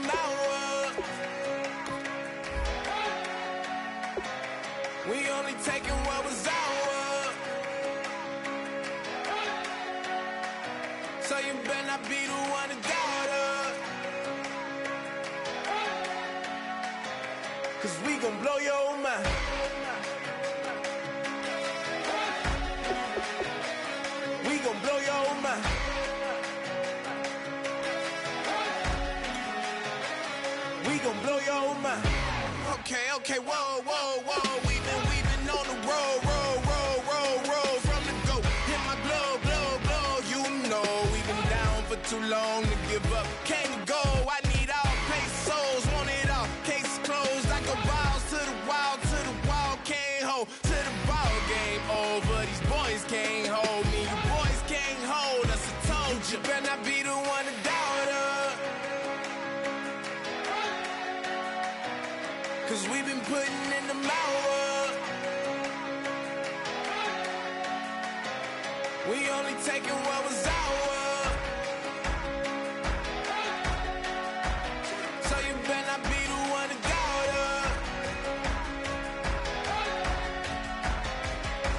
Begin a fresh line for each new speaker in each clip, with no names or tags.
hour. We only taking what was ours. So you better not be the one to doubt us. 'Cause we gon' blow your mind. We gon' blow your mind. We gon' blow your mind. Okay, whoa. We've been on the road from the go. Hit my glow. You know we've been down for too long to give up. Came to go. I need all pesos, want it all. Case closed. I go balls to the wall, can't hold. To the ball game over. These boys can't hold me. You boys can't hold us. I told you. Better not be the one to doubt us. 'Cause we've been putting in the hours. We only taking what was ours. So you better not be the one to doubt us.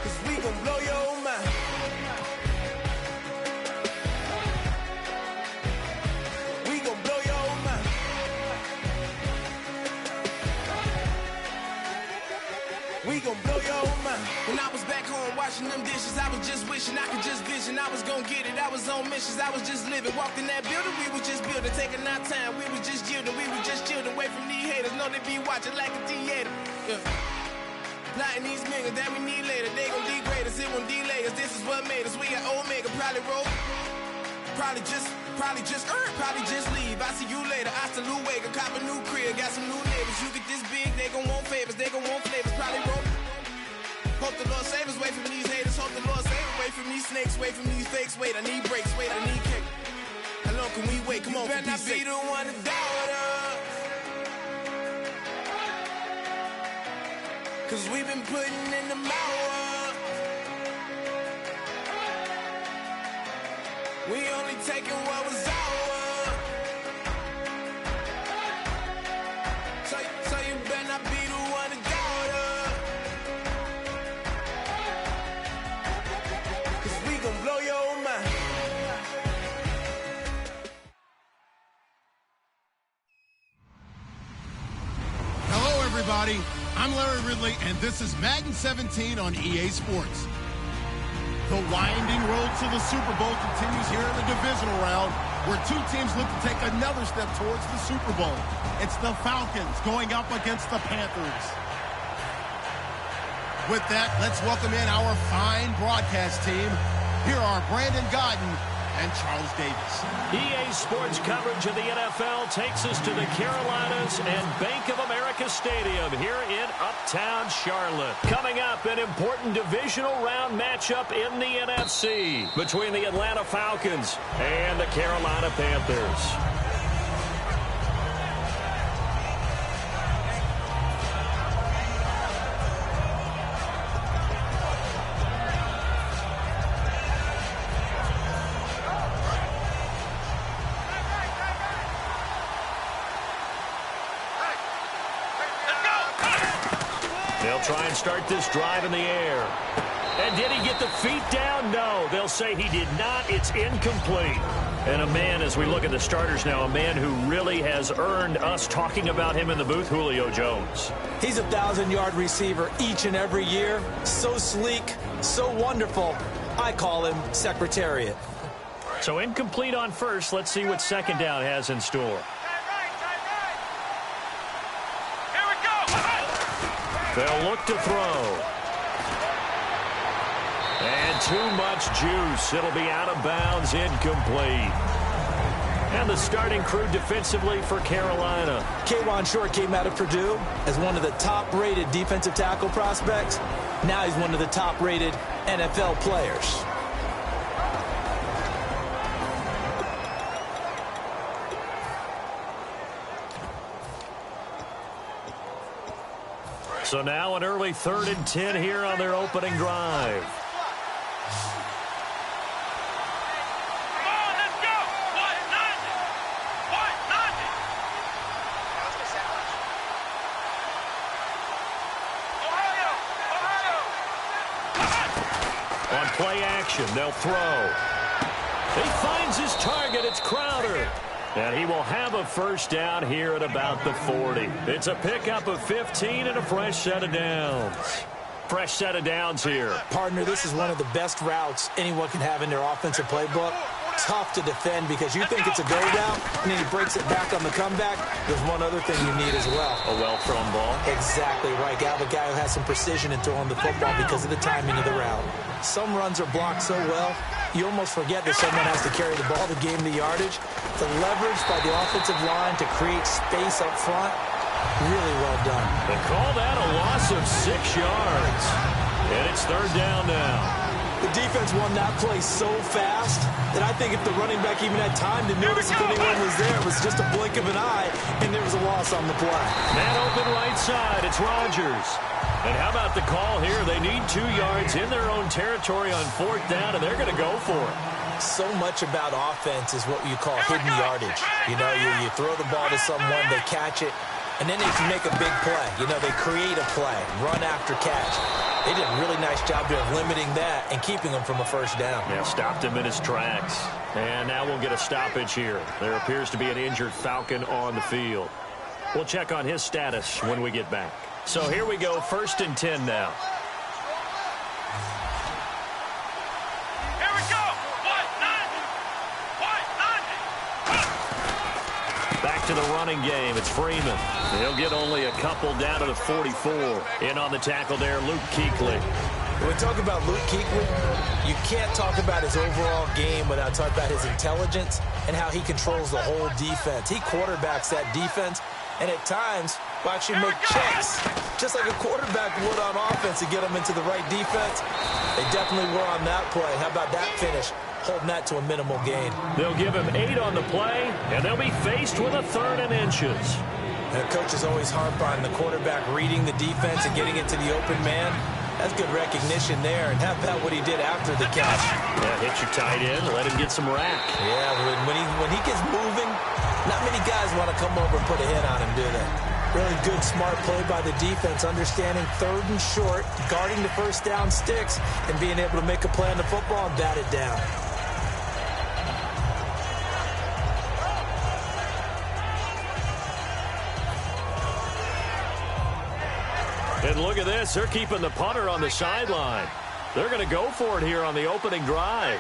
'Cause we gon' blow your mind. We gon' blow your mind. We gon' blow your mind. When I was back home washing them dishes, I was just wishing I could just vision. I was gon' get it. I was on missions. I was just living. Walked in that building, we was just building. Taking our time, we was just yielding. We was just chilling away from these haters. Know they be watching like a theater. Yeah. Plotting these niggas that we need later. They gon' degrade us, it won't delay us. This is what made us. We got Omega, probably roll. Probably just leave. I see you later. I salute Wake, cop a new crib, got some new neighbors. You get this big, they gon' want favors, they gon' want flavors. Probably roll. Hope the Lord save us, wait from these haters. Hope the Lord save us, wait from these snakes, wait from these fakes. Wait, I need breaks, wait, I need cake. How long can we wait? Come on, better not be the one to doubt us. 'Cause we've been putting in the hours. We only taking what was ours. So you better not be the one to doubt us. 'Cause we gon' blow your mind.
Hello, everybody. I'm Larry Ridley, and this is Madden 17 on EA Sports. The winding road to the Super Bowl continues here in the divisional round, where two teams look to take another step towards the Super Bowl. It's the Falcons going up against the Panthers. With that, let's welcome in our fine broadcast team. Here are Brandon Godden and Charles Davis.
EA Sports coverage of the NFL takes us to the Carolinas and Bank of America Stadium here in Uptown Charlotte. Coming up, an important divisional round matchup in the NFC between the Atlanta Falcons and the Carolina Panthers. They'll try and start this drive in the air. And did he get the feet down? No, they'll say he did not. It's incomplete. And a man, as we look at the starters now, a man who really has earned us talking about him in the booth, Julio Jones.
He's a 1,000-yard receiver each and every year. So sleek, so wonderful. I call him Secretariat.
So incomplete on first. Let's see what second down has in store. They'll look to throw. And too much juice. It'll be out of bounds, incomplete. And the starting crew defensively for Carolina.
K'Wan Short came out of Purdue as one of the top-rated defensive tackle prospects. Now he's one of the top-rated NFL players.
So now an early 3rd and 10 here on their opening drive. action. They'll throw. He finds his target. It's Crowder. And he will have a first down here at about the 40. It's a pickup of 15 and a fresh set of downs. Fresh set of downs here.
Partner, this is one of the best routes anyone can have in their offensive playbook. Tough to defend because you think it's a go route, and then he breaks it back on the comeback. There's one other thing you need as well.
A well-thrown ball.
Exactly right. You have a guy who has some precision in throwing the football because of the timing of the route. Some runs are blocked so well, you almost forget that someone has to carry the ball to gain the yardage. The leverage by the offensive line to create space up front, really well done.
They call that a loss of 6 yards. And it's third down now.
The defense won that play so fast that I think if the running back even had time to notice if anyone was there, it was just a blink of an eye, and there was a loss on the play.
Man open right side. It's Rodgers. And how about the call here? They need 2 yards in their own territory on fourth down, and they're going to go for it.
So much about offense is what you call hidden yardage. You know, you throw the ball to someone, they catch it, and then they can make a big play. You know, they create a play, run after catch. They did a really nice job there of limiting that and keeping him from a first down.
Yeah, stopped him in his tracks. And now we'll get a stoppage here. There appears to be an injured Falcon on the field. We'll check on his status when we get back. So here we go, 1st and 10 now.
Here we go.
Back to the running game. It's Freeman. He'll get only a couple down to the 44. In on the tackle there, Luke Kuechly.
When we talk about Luke Kuechly, you can't talk about his overall game without talking about his intelligence and how he controls the whole defense. He quarterbacks that defense, and at times will actually make checks, just like a quarterback would on offense to get them into the right defense. They definitely were on that play. How about that finish? Holding that to a minimal gain.
They'll give him 8 on the play, and they'll be faced with a 3rd and inches.
And the coaches always harp on the quarterback reading the defense and getting it to the open man. That's good recognition there. And how about what he did after the catch?
Yeah, hit your tight end, let him get some rack.
Yeah, when he gets moving, not many guys want to come over and put a hit on him, do they? Really good, smart play by the defense, understanding 3rd and short, guarding the first down sticks, and being able to make a play on the football and bat it down.
And look at this. They're keeping the punter on the sideline. They're going to go for it here on the opening drive.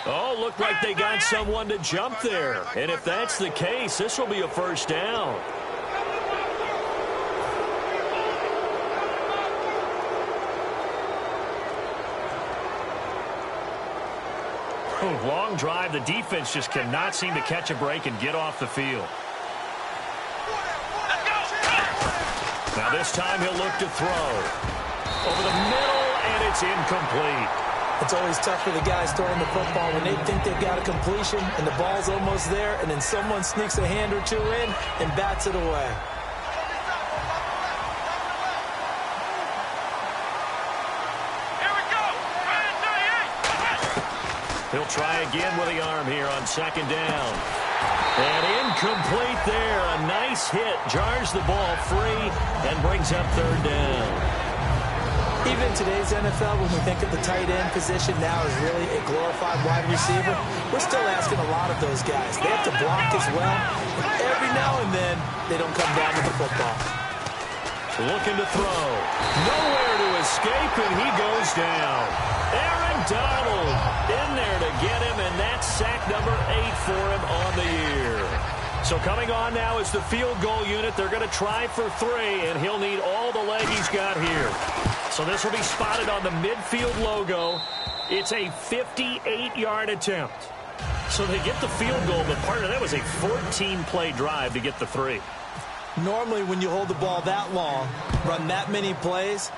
Oh, looked like they got someone to jump there. And if that's the case, this will be a first down. Oh, long drive. The defense just cannot seem to catch a break and get off the field. Now this time he'll look to throw. Over the middle, and it's incomplete.
It's always tough for the guys throwing the football when they think they've got a completion and the ball's almost there, and then someone sneaks a hand or two in and bats it away.
Here we go.
He'll try again with the arm here on 2nd down. And incomplete there. A nice hit. Jars the ball free and brings up 3rd down.
Even in today's NFL, when we think of the tight end position now as really a glorified wide receiver, we're still asking a lot of those guys. They have to block as well. And every now and then, they don't come down with the football.
Looking to throw. Nowhere to escape, and he goes down. Aaron Donald in there to get him, and that's sack number 8 for him on the year. So coming on now is the field goal unit. They're going to try for 3, and he'll need all the leg he's got here. So this will be spotted on the midfield logo. It's a 58-yard attempt. So they get the field goal, but part of that was a 14-play drive to get the 3.
Normally, when you hold the ball that long, run that many plays,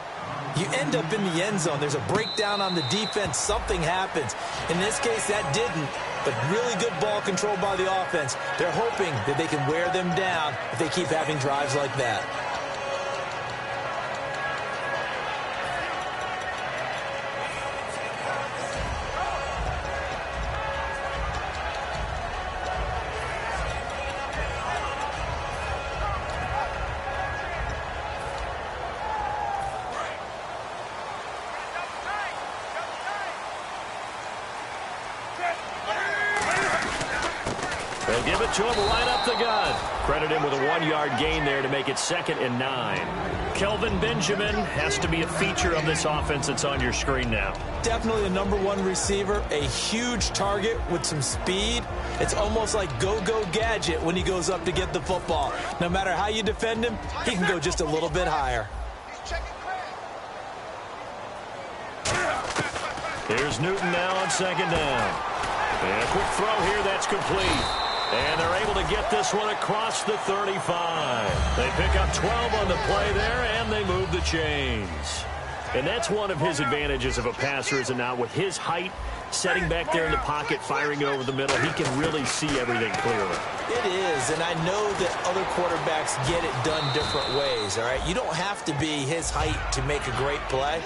you end up in the end zone. There's a breakdown on the defense. Something happens. In this case, that didn't, but really good ball control by the offense. They're hoping that they can wear them down if they keep having drives like that.
They'll give it to him right up the gut. Credit him with a 1-yard gain there to make it 2nd and 9. Kelvin Benjamin has to be a feature of this offense that's on your screen now.
Definitely a #1 receiver, a huge target with some speed. It's almost like go-go gadget when he goes up to get the football. No matter how you defend him, he can go just a little bit higher.
Here's Newton now on 2nd down. And a quick throw here that's complete. And they're able to get this one across the 35. They pick up 12 on the play there, and they move the chains. And that's one of his advantages of a passer, is it not? With his height, setting back there in the pocket, firing it over the middle, he can really see everything clearly.
It is, and I know that other quarterbacks get it done different ways, all right? You don't have to be his height to make a great play,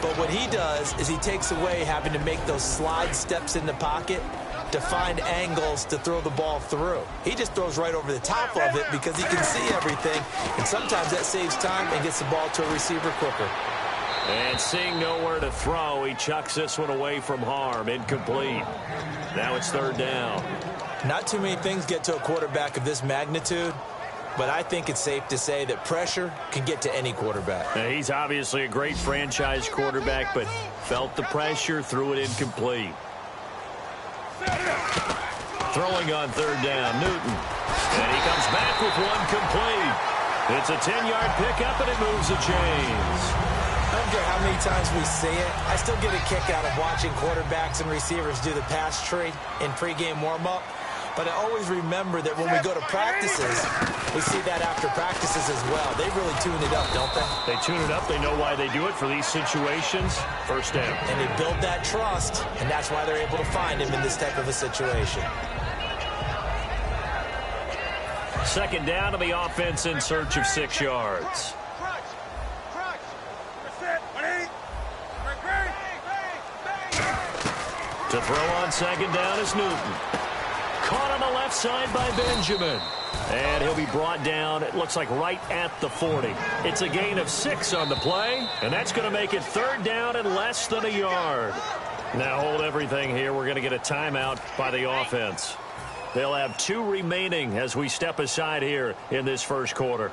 but what he does is he takes away having to make those slide steps in the pocket to find angles to throw the ball through. He just throws right over the top of it because he can see everything, and sometimes that saves time and gets the ball to a receiver quicker.
And seeing nowhere to throw, he chucks this one away from harm. Incomplete. Now it's 3rd down.
Not too many things get to a quarterback of this magnitude, but I think it's safe to say that pressure can get to any quarterback.
Now, he's obviously a great franchise quarterback, but felt the pressure, threw it incomplete. Throwing on 3rd down, Newton. And he comes back with one complete. It's a 10-yard pickup, and it moves the chains.
I don't care how many times we see it. I still get a kick out of watching quarterbacks and receivers do the pass tree in pregame warm-up. But I always remember that when we go to practices, we see that after practices as well. They really tune it up, don't they?
They tune it up. They know why they do it for these situations. 1st down.
And they build that trust, and that's why they're able to find him in this type of a situation.
2nd down to the offense in search of 6 yards. To throw on 2nd down is Newton. Caught on the left side by Benjamin. And he'll be brought down, it looks like right at the 40. It's a gain of 6 on the play, and that's going to make it 3rd down and less than a yard. Now hold everything here. We're going to get a timeout by the offense. They'll have 2 remaining as we step aside here in this 1st quarter.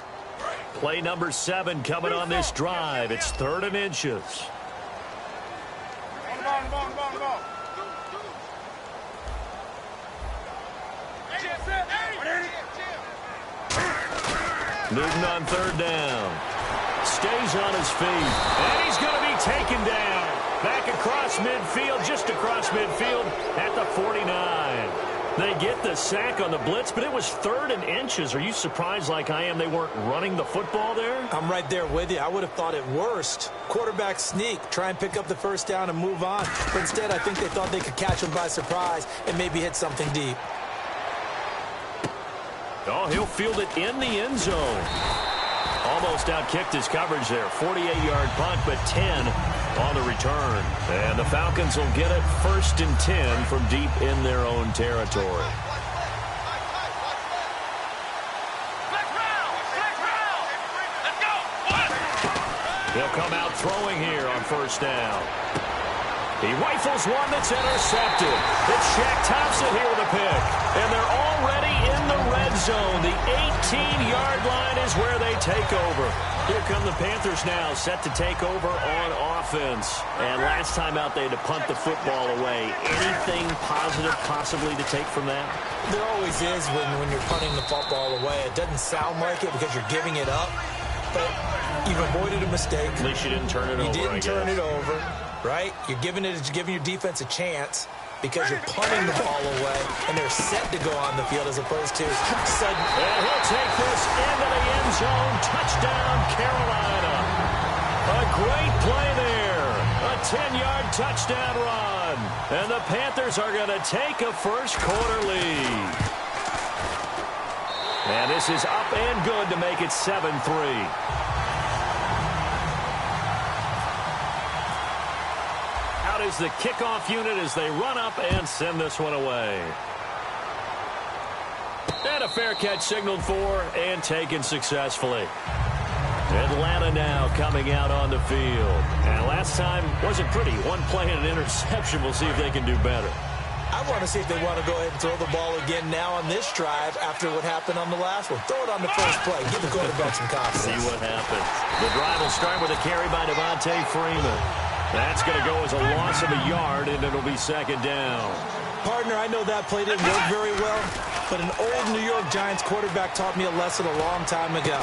Play number 7 coming on this drive. It's 3rd and inches. Newton on 3rd down. Stays on his feet. And he's going to be taken down. Back across midfield, just across midfield at the 49. They get the sack on the blitz, but it was 3rd and inches. Are you surprised like I am they weren't running the football there?
I'm right there with you. I would have thought at worst, quarterback sneak, try and pick up the 1st down and move on. But instead, I think they thought they could catch him by surprise and maybe hit something deep.
Oh, he'll field it in the end zone. Almost outkicked his coverage there. 48-yard punt, but 10 on the return. And the Falcons will get it 1st and 10 from deep in their own territory.
Let's go.
He'll come out throwing here on 1st down. He rifles one that's intercepted. It's Shaq Thompson here with a pick. And they're already in the red zone. The 18-yard line is where they take over. Here come the Panthers now, set to take over on offense. And last time out, they had to punt the football away. Anything positive possibly to take from that?
There always is when you're punting the football away. It doesn't sound like it because you're giving it up. But you've avoided a mistake.
At least you didn't turn it over,
You didn't turn it over, right? You're giving your defense a chance because you're punting the ball away, and they're set to go on the field as opposed to sudden.
And he'll take this into the end zone. Touchdown, Carolina. A great play there. A 10-yard touchdown run. And the Panthers are going to take a 1st quarter lead. And this is up and good to make it 7-3. Is the kickoff unit as they run up and send this one away. And a fair catch signaled for and taken successfully. Atlanta now coming out on the field. And last time wasn't pretty. One play and an interception. We'll see if they can do better.
I want to see if they want to go ahead and throw the ball again now on this drive after what happened on the last one. Throw it on the first play. Give the quarterback some confidence.
See what happens. The drive will start with a carry by Devontae Freeman. That's going to go as a loss of a yard, and it'll be second down.
Partner, I know that play didn't work very well, but an old New York Giants quarterback taught me a lesson a long time ago.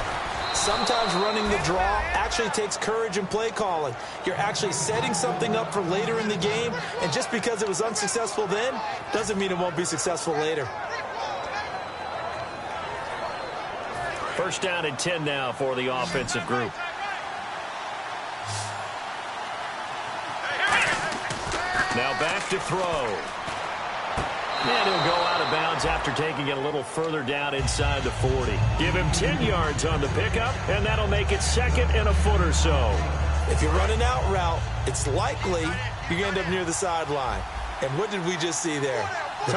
Sometimes running the draw actually takes courage in play calling. You're actually setting something up for later in the game, and just because it was unsuccessful then doesn't mean it won't be successful later.
First down and 10 now for the offensive group. Now back to throw. And he'll go out of bounds after taking it a little further down inside the 40. Give him 10 yards on the pickup, and that'll make it second and a foot or so.
If you run an out route, it's likely you end up near the sideline. And what did we just see there? You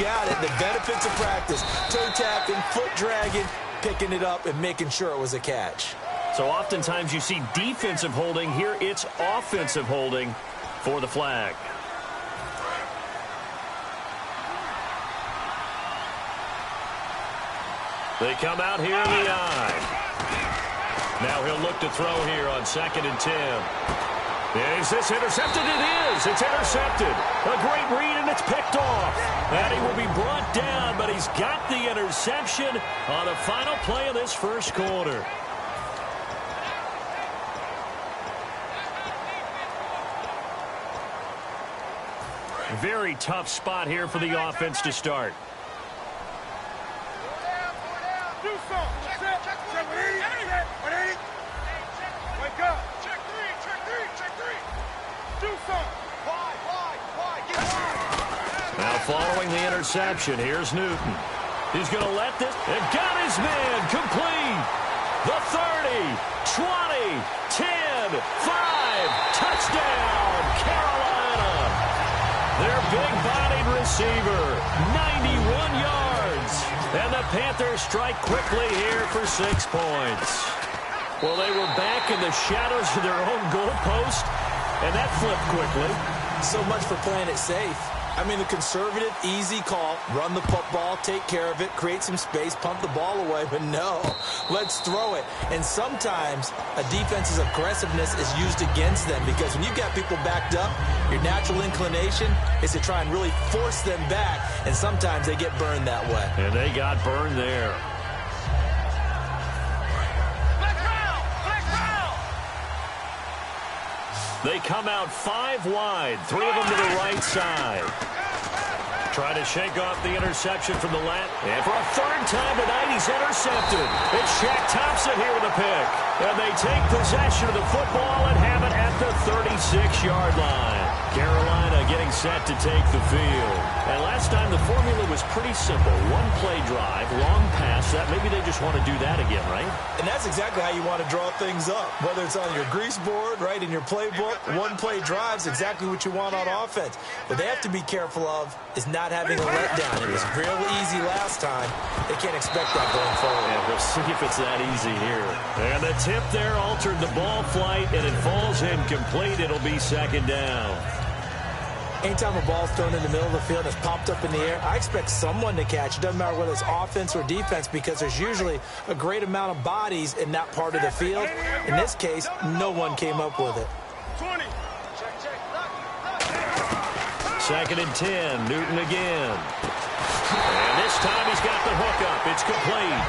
got it. The benefits of practice. Toe tapping, foot dragging, picking it up, and making sure it was a catch.
So oftentimes you see defensive holding. Here it's offensive holding for the flag. They come out here in the eye. Now he'll look to throw here on 2nd and 10. Is this intercepted? It is. It's intercepted. A great read, and it's picked off. And he will be brought down, but he's got the interception on the final play of this first quarter. Very tough spot here for the offense to start. Now following the interception, here's Newton. He's going to let this, and got his man complete. The 30, 20, 10, 5, touchdown, Carolina. Their big-bodied receiver, 91 yards. And the Panthers strike quickly here for 6 points. Well, they were back in the shadows of their own goalpost, and that flipped quickly.
So much for playing it safe. I mean, the conservative, easy call, run the football, take care of it, create some space, pump the ball away, but no, let's throw it. And sometimes a defense's aggressiveness is used against them because when you've got people backed up, your natural inclination is to try and really force them back, and sometimes they get burned that way.
And they got burned there. They come out 5 wide, 3 of them to the right side. Trying to shake off the interception from the left. And for a 3rd time tonight, he's intercepted. It's Shaq Thompson here with a pick. And they take possession of the football and have it at the 36-yard line. Carolina getting set to take the field. And last time the formula was pretty simple. 1-play drive, long pass. That maybe they just want to do that again, right?
And that's exactly how you want to draw things up. Whether it's on your grease board, right, in your playbook, 1-play drive's exactly what you want on offense. What they have to be careful of is not having a letdown. It was real easy last time. They can't expect that going forward.
Yeah, we'll see if it's that easy here. And the tip there altered the ball flight, and it falls incomplete. It'll be 2nd down.
Anytime a ball's thrown in the middle of the field and it's popped up in the air, I expect someone to catch. It doesn't matter whether it's offense or defense because there's usually a great amount of bodies in that part of the field. In this case, no one came up with it.
20.
2nd and 10, Newton again. And this time he's got the hook up. It's complete.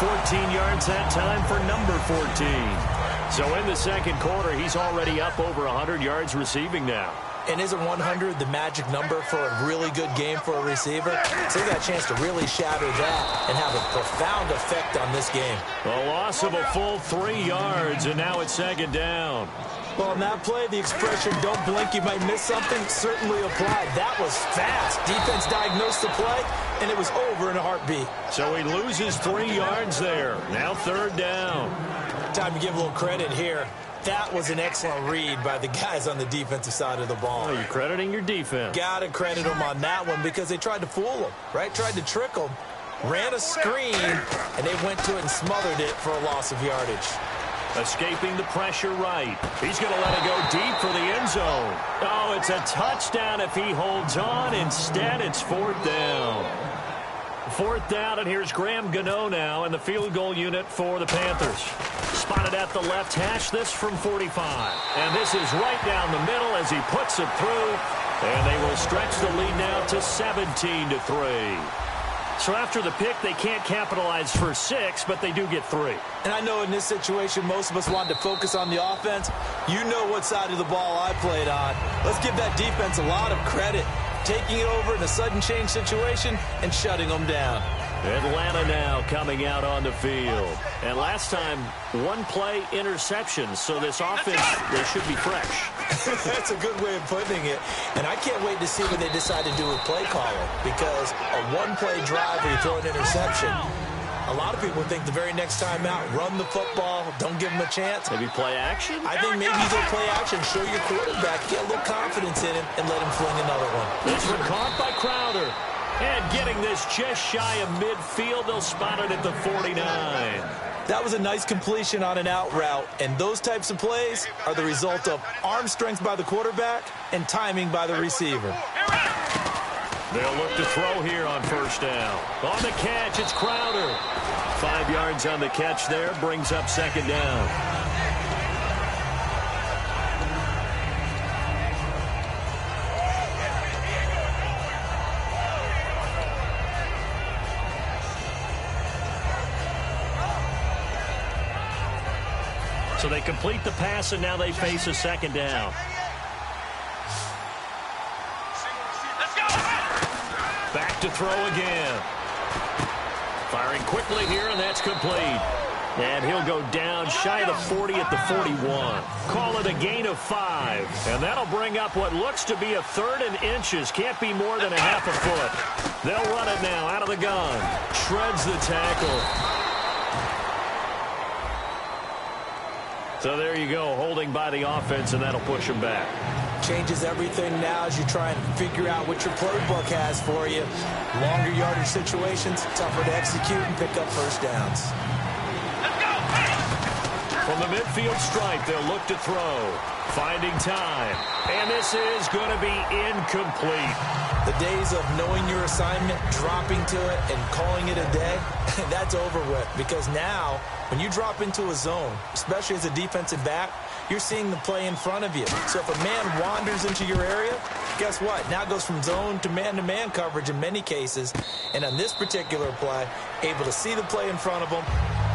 14 yards that time for number 14. So in the second quarter, he's already up over 100 yards receiving now.
And isn't 100 the magic number for a really good game for a receiver? So they got a chance to really shatter that and have a profound effect on this game.
A loss of a full 3 yards, and now it's 2nd down.
Well, on that play, the expression, don't blink, you might miss something, certainly applied. That was fast. Defense diagnosed the play, and it was over in a heartbeat.
So he loses 3 yards there. Now 3rd down.
Time to give a little credit here. That was an excellent read by the guys on the defensive side of the ball.
Oh, you're crediting your defense.
Got to credit them on that one because they tried to fool them, right? Tried to trick them, ran a screen, and they went to it and smothered it for a loss of yardage.
Escaping the pressure right. He's going to let it go deep for the end zone. Oh, it's a touchdown if he holds on. Instead, it's 4th down. 4th down, and here's Graham Gano now in the field goal unit for the Panthers. Spotted at the left hash, this from 45. And this is right down the middle as he puts it through. And they will stretch the lead now to 17-3. So after the pick, they can't capitalize for 6, but they do get 3.
And I know in this situation, most of us wanted to focus on the offense. You know what side of the ball I played on. Let's give that defense a lot of credit. Taking it over in a sudden change situation and shutting them down.
Atlanta now coming out on the field. And last time, 1-play interception. So this offense, they should be fresh.
That's a good way of putting it. And I can't wait to see what they decide to do with play calling. Because a 1-play drive where you throw an interception, a lot of people think the very next time out, run the football, don't give them a chance.
Maybe play action?
I think maybe you go play action, show your quarterback, get a little confidence in him, and let him fling another one.
This one caught by Crowder. And getting this just shy of midfield, they'll spot it at the 49.
That was a nice completion on an out route, and those types of plays are the result of arm strength by the quarterback and timing by the receiver.
They'll look to throw here on 1st down. On the catch, it's Crowder. 5 yards on the catch there, brings up 2nd down. So they complete the pass, and now they face a 2nd down. Back to throw again. Firing quickly here, and that's complete. And he'll go down shy of the 40 at the 41. Call it a gain of 5. And that'll bring up what looks to be a 3rd and inches. Can't be more than a half a foot. They'll run it now out of the gun. Shreds the tackle. So there you go, holding by the offense, and that'll push him back.
Changes everything now as you try and figure out what your playbook has for you. Longer yardage situations, tougher to execute and pick up 1st downs.
From the midfield stripe, they'll look to throw. Finding time. And this is going to be incomplete.
The days of knowing your assignment, dropping to it, and calling it a day, that's over with. Because now, when you drop into a zone, especially as a defensive back, you're seeing the play in front of you. So if a man wanders into your area, guess what? Now it goes from zone to man-to-man coverage in many cases. And on this particular play, able to see the play in front of him,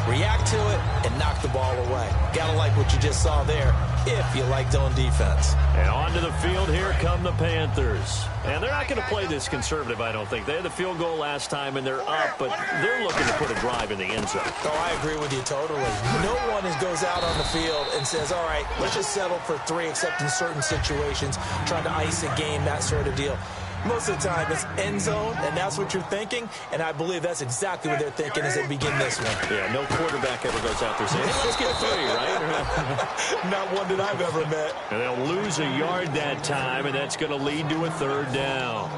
react to it, and knock the ball away. Gotta like what you just saw there, if you like zone defense.
And onto the field, here come the Panthers. And they're not going to play this conservative, I don't think. They had the field goal last time, and they're up, but they're looking to put a drive in the end zone.
Oh, I agree with you totally. No one goes out on the field and says, all right, let's just settle for 3, except in certain situations, trying to ice a game, that sort of deal. Most of the time, it's end zone, and that's what you're thinking, and I believe that's exactly what they're thinking as they begin this one.
Yeah, no quarterback ever goes out there saying, hey, let's get 3, right?
Not one that I've ever met.
And they'll lose a yard that time, and that's going to lead to a 3rd down.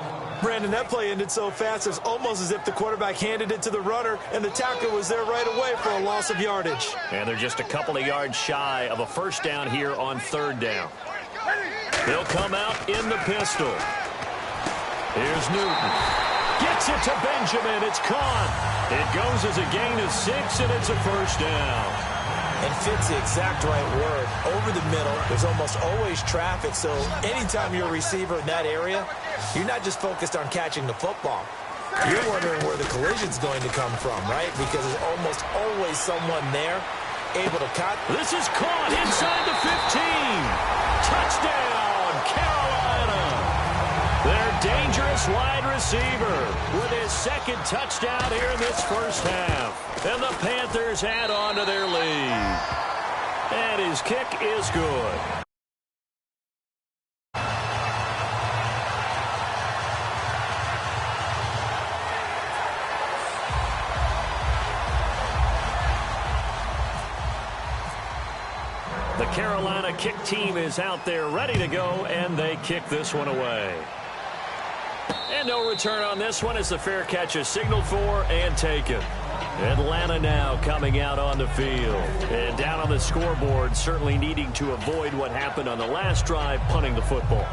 Brandon, that play ended so fast, it's almost as if the quarterback handed it to the runner, and the tackler was there right away for a loss of yardage.
And they're just a couple of yards shy of a 1st down here on 3rd down. They'll come out in the pistol. Here's Newton. Gets it to Benjamin. It's caught. It goes as a gain of 6, and it's a 1st down.
And fits the exact right word. Over the middle, there's almost always traffic, so anytime you're a receiver in that area, you're not just focused on catching the football. You're wondering where the collision's going to come from, right? Because there's almost always someone there able to cut.
This is caught inside the 15. Touchdown, Carolina. Their dangerous wide receiver with his 2nd touchdown here in this 1st half. And the Panthers add on to their lead. And his kick is good. The Carolina kick team is out there ready to go, and they kick this one away. And no return on this one as the fair catch is signaled for and taken. Atlanta now coming out on the field. And down on the scoreboard, certainly needing to avoid what happened on the last drive, punting the football.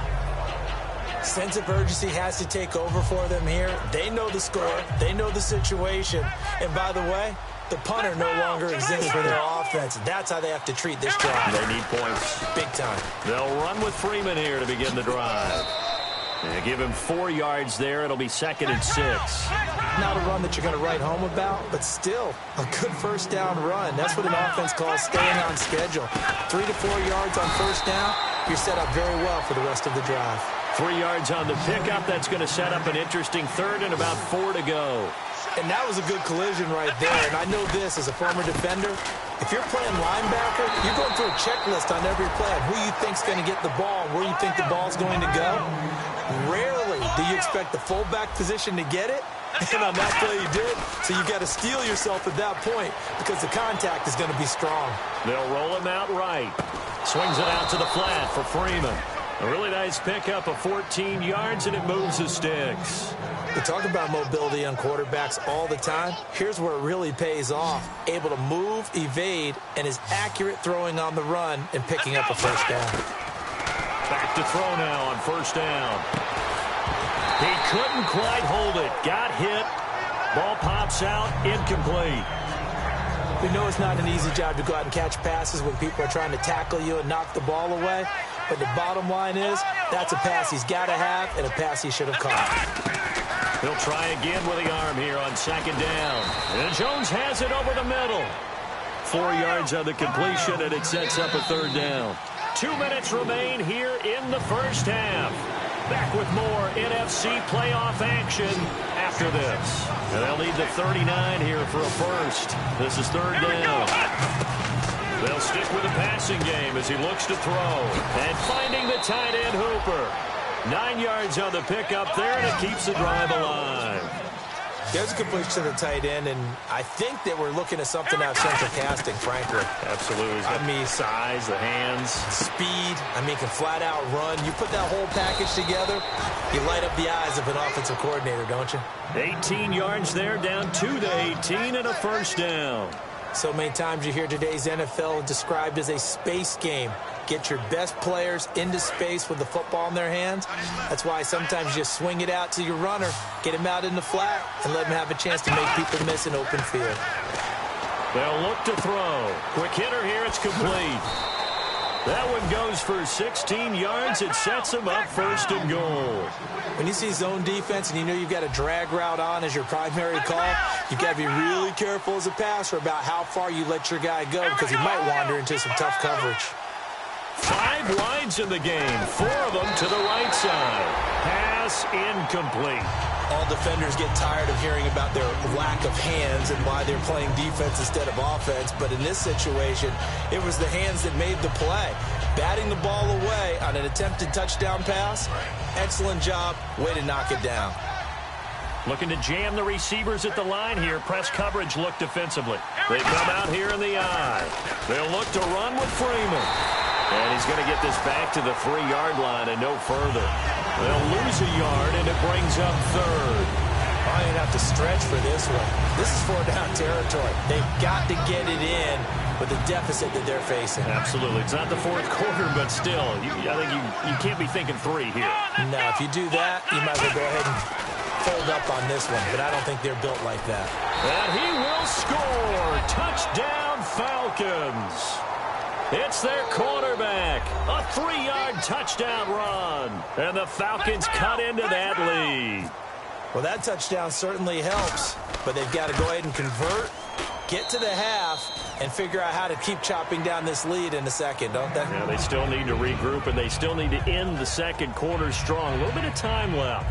Sense of urgency has to take over for them here. They know the score. They know the situation. And by the way, the punter no longer exists for their offense. That's how they have to treat this drive.
They need points.
Big time.
They'll run with Freeman here to begin the drive. They give him 4 yards there. It'll be 2nd and 6.
Not a run that you're going to write home about, but still a good first down run. That's what an offense calls staying on schedule. 3 to 4 yards on first down. You're set up very well for the rest of the drive.
3 yards on the pickup. That's going to set up an interesting 3rd and about 4 to go.
And that was a good collision right there. And I know this as a former defender. If you're playing linebacker, you're going through a checklist on every play of who you think's going to get the ball and where you think the ball's going to go. Rarely do you expect the fullback position to get it. And on that play, you did. So you got to steel yourself at that point because the contact is going to be strong.
They'll roll him out right. Swings it out to the flat for Freeman. A really nice pickup of 14 yards, and it moves the sticks.
We talk about mobility on quarterbacks all the time. Here's where it really pays off. Able to move, evade, and is accurate throwing on the run and picking up a first down.
Back to throw now on first down. He couldn't quite hold it. Got hit. Ball pops out. Incomplete.
We know it's not an easy job to go out and catch passes when people are trying to tackle you and knock the ball away. But the bottom line is, that's a pass he's got to have and a pass he should have caught.
He'll try again with the arm here on 2nd down. And Jones has it over the middle. 4 yards on the completion, and it sets up a 3rd down. 2 minutes remain here in the first half. Back with more NFC playoff action after this. And they'll need the 39 here for a first. This is 3rd down. They'll stick with the passing game as he looks to throw. And finding the tight end Hooper. 9 yards on the pickup there, and it keeps the drive alive.
There's a completion to the tight end, and I think that we're looking at something out of central casting, frankly.
Absolutely. I mean, size, the hands.
Speed. I mean, can flat out run. You put that whole package together, you light up the eyes of an offensive coordinator, don't you?
18 yards there, down to the 18 and a first down.
So many times you hear today's NFL described as a space game. Get your best players into space with the football in their hands. That's why sometimes you just swing it out to your runner, get him out in the flat, and let him have a chance to make people miss an open field.
They'll look to throw. Quick hitter here, it's complete. That one goes for 16 yards. It sets him up 1st and goal.
When you see zone defense and you know you've got a drag route on as your primary call, you've got to be really careful as a passer about how far you let your guy go because he might wander into some tough coverage.
5 wides in the game, 4 of them to the right side. Pass incomplete.
All defenders get tired of hearing about their lack of hands and why they're playing defense instead of offense. But in this situation, it was the hands that made the play. Batting the ball away on an attempted touchdown pass. Excellent job. Way to knock it down.
Looking to jam the receivers at the line here. Press coverage look defensively. They come out here in the eye. They'll look to run with Freeman. And he's going to get this back to the 3-yard line and no further. They'll lose a yard, and it brings up 3rd.
I didn't have to stretch for this one. This is 4-down territory. They've got to get it in with the deficit that they're facing.
Absolutely. It's not the 4th quarter, but still, I think you can't be thinking 3 here.
No, if you do that, you might as well go ahead and fold up on this one, but I don't think they're built like that.
And he will score. Touchdown, Falcons. It's their quarterback. A 3-yard touchdown run. And the Falcons cut into that lead.
Well, that touchdown certainly helps, but they've got to go ahead and convert, get to the half, and figure out how to keep chopping down this lead in the second, don't they?
Yeah, they still need to regroup, and they still need to end the second quarter strong. A little bit of time left.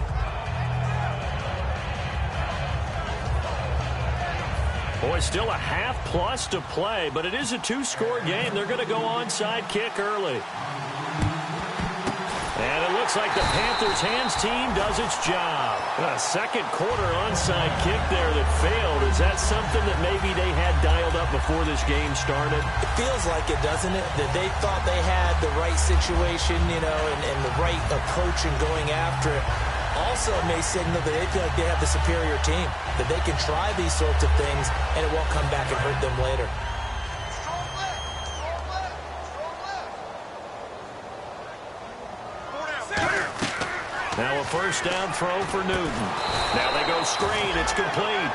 Boy, still a half-plus to play, but it is a 2-score game. They're going to go onside kick early. And it looks like the Panthers' hands team does its job. A second quarter onside kick there that failed. Is that something that maybe they had dialed up before this game started?
It feels like it, doesn't it? That they thought they had the right situation, you know, and the right approach in going after it. Also, it may signal that they feel like they have the superior team, that they can try these sorts of things, and it won't come back and hurt them later.
Now a first down throw for Newton. Now they go screen. It's complete.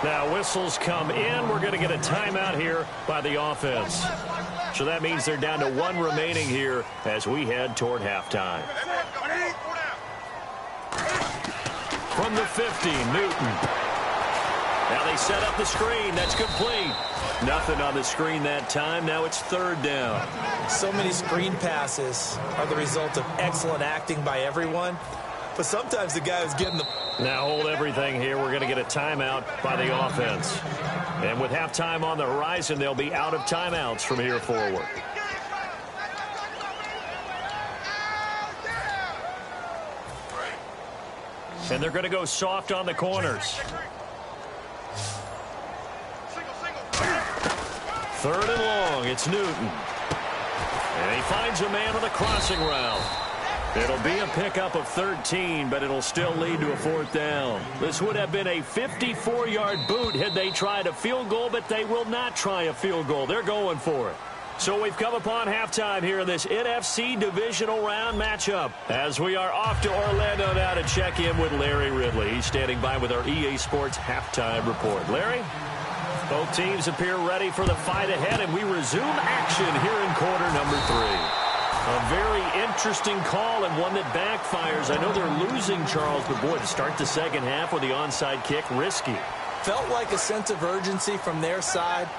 Now whistles come in. We're going to get a timeout here by the offense. So that means they're down to one remaining here as we head toward halftime. From the 50, Newton. Now they set up the screen. That's complete. Nothing on the screen that time. Now it's third down.
So many screen passes are the result of excellent acting by everyone. But sometimes the guy who's getting the...
Now hold everything here. We're going to get a timeout by the offense. And with halftime on the horizon, they'll be out of timeouts from here forward. And they're going to go soft on the corners. Third and long. It's Newton. And he finds a man on the crossing route. It'll be a pickup of 13, but it'll still lead to a fourth down. This would have been a 54-yard boot had they tried a field goal, but they will not try a field goal. They're going for it. So we've come upon halftime here in this NFC divisional round matchup as we are off to Orlando now to check in with Larry Ridley. He's standing by with our EA Sports halftime report. Larry? Both teams appear ready for the fight ahead, and we resume action here in quarter number 3. A very interesting call and one that backfires. I know they're losing, Charles, but boy, to start the second half with the onside kick, risky.
Felt like a sense of urgency from their side,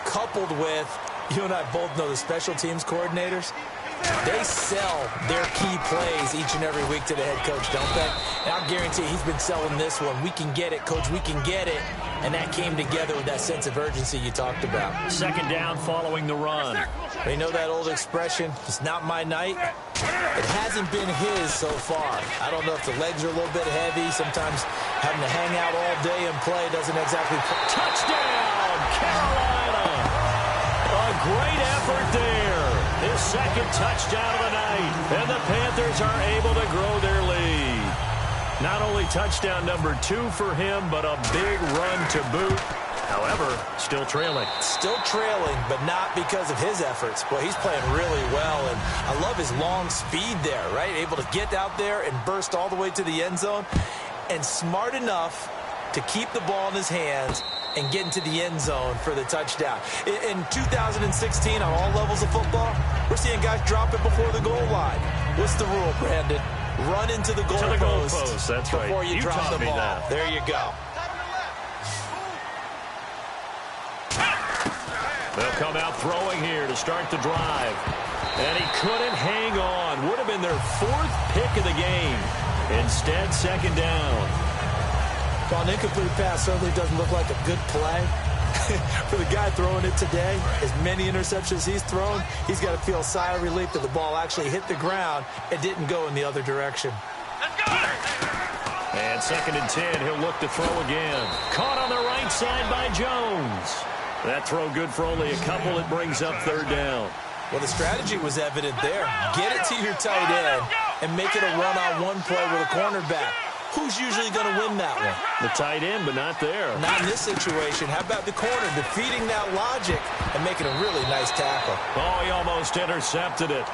coupled with, you and I both know the special teams coordinators, they sell their key plays each and every week to the head coach, don't they? And I'll guarantee he's been selling this one. We can get it, coach, we can get it. And that came together with that sense of urgency you talked about.
Second down following the run.
You know that old expression, it's not my night? It hasn't been his so far. I don't know if the legs are a little bit heavy. Sometimes having to hang out all day and play doesn't exactly...
Touchdown, Carolina! A great effort there. His second touchdown of the night. And the Panthers are able to grow their lead. Not only touchdown number 2 for him, but a big run to boot. However, still trailing.
Still trailing, but not because of his efforts. Well, he's playing really well, and I love his long speed there, right? Able to get out there and burst all the way to the end zone, and smart enough to keep the ball in his hands and get into the end zone for the touchdown. In 2016, on all levels of football, we're seeing guys drop it before the goal line. What's the rule, Brandon? Run into the goalpost.
That's right.
Before you drop the ball.
That.
There you go.
They'll come out throwing here to start the drive. And he couldn't hang on. Would have been their 4th pick of the game. Instead, second down.
Well, an incomplete pass certainly doesn't look like a good play. For the guy throwing it today, as many interceptions he's thrown, he's got to feel a sigh of relief that the ball actually hit the ground and didn't go in the other direction.
And second and 10, he'll look to throw again. Caught on the right side by Jones. That throw good for only a couple. It brings up third down.
Well, the strategy was evident there. Get it to your tight end and make it a one-on-one play with a cornerback. Who's usually going to win that one?
The tight end, but not there.
Not in this situation. How about the corner defeating that logic and making a really nice tackle?
Oh, he almost intercepted it.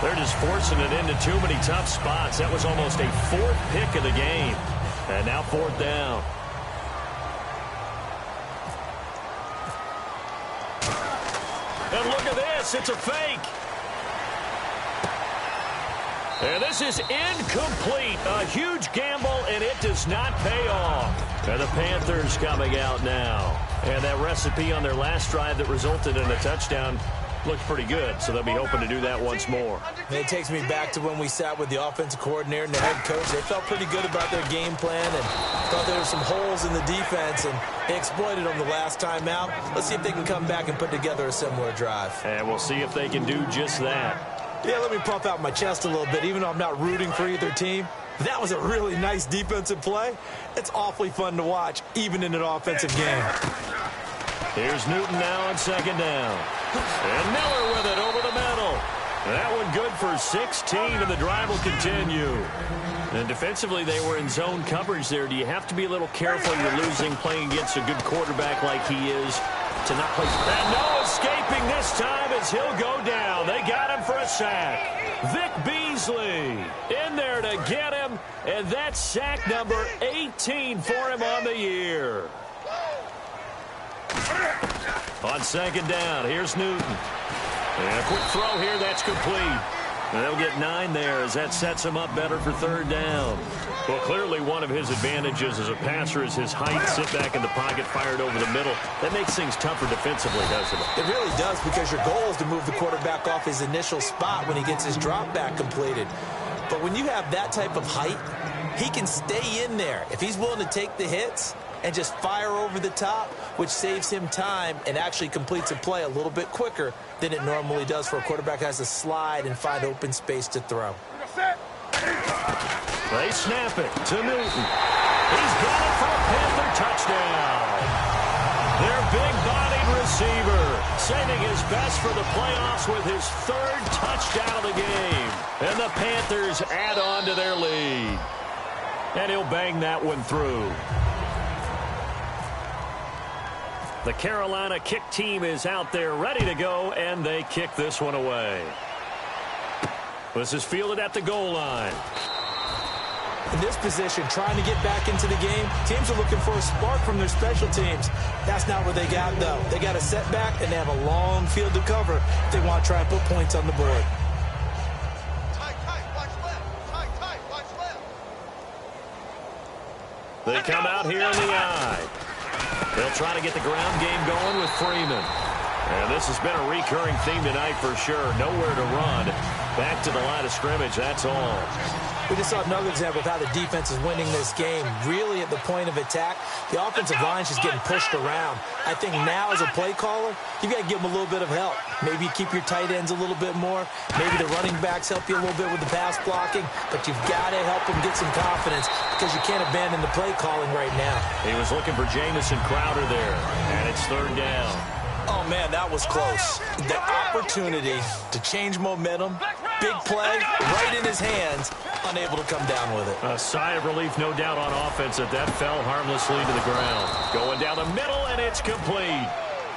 They're just forcing it into too many tough spots. That was almost a 4th pick of the game. And now fourth down. And look at this. It's a fake. And this is incomplete. A huge gamble, and it does not pay off. And the Panthers coming out now. And that recipe on their last drive that resulted in a touchdown looks pretty good, so they'll be hoping to do that once more.
And it takes me back to when we sat with the offensive coordinator and the head coach. They felt pretty good about their game plan and thought there were some holes in the defense, and they exploited them the last time out. Let's see if they can come back and put together a similar drive.
And we'll see if they can do just that.
Yeah, let me puff out my chest a little bit, even though I'm not rooting for either team. That was a really nice defensive play. It's awfully fun to watch, even in an offensive game.
Here's Newton now on second down. And Miller with it over the middle. That one good for 16, and the drive will continue. And defensively, they were in zone coverage there. Do you have to be a little careful? You're losing, playing against a good quarterback like he is, to not play. And no escaping this time as he'll go down. They got him for a sack. Vic Beasley in there to get him, and that's sack number 18 for him on the year. On second down, here's Newton. And a quick throw here, that's complete. And they'll get 9 there as that sets him up better for third down. Well, clearly one of his advantages as a passer is his height. Sit back in the pocket, fired over the middle. That makes things tougher defensively, doesn't it?
It really does, because your goal is to move the quarterback off his initial spot when he gets his drop back completed. But when you have that type of height, he can stay in there. If he's willing to take the hits and just fire over the top, which saves him time and actually completes a play a little bit quicker than it normally does for a quarterback who has to slide and find open space to throw.
They snap it to Newton. He's got it for a Panther touchdown. Their big-bodied receiver saving his best for the playoffs with his 3rd touchdown of the game. And the Panthers add on to their lead. And he'll bang that one through. The Carolina kick team is out there ready to go, and they kick this one away. This is fielded at the goal line.
In this position, trying to get back into the game, teams are looking for a spark from their special teams. That's not what they got, though. They got a setback, and they have a long field to cover if they want to try and put points on the board.
They come out here in the eye. They'll try to get the ground game going with Freeman. And this has been a recurring theme tonight for sure. Nowhere to run. Back to the line of scrimmage, that's all.
We just saw another example of how the defense is winning this game. Really at the point of attack, the offensive line's just getting pushed around. I think now as a play caller, you got to give them a little bit of help. Maybe keep your tight ends a little bit more. Maybe the running backs help you a little bit with the pass blocking. But you've got to help them get some confidence, because you can't abandon the play calling right now.
He was looking for Jamison Crowder there, and it's 3rd down.
Oh, man, that was close. The opportunity to change momentum, big play, right in his hands, unable to come down with it.
A sigh of relief, no doubt, on offense that fell harmlessly to the ground. Going down the middle, and it's complete.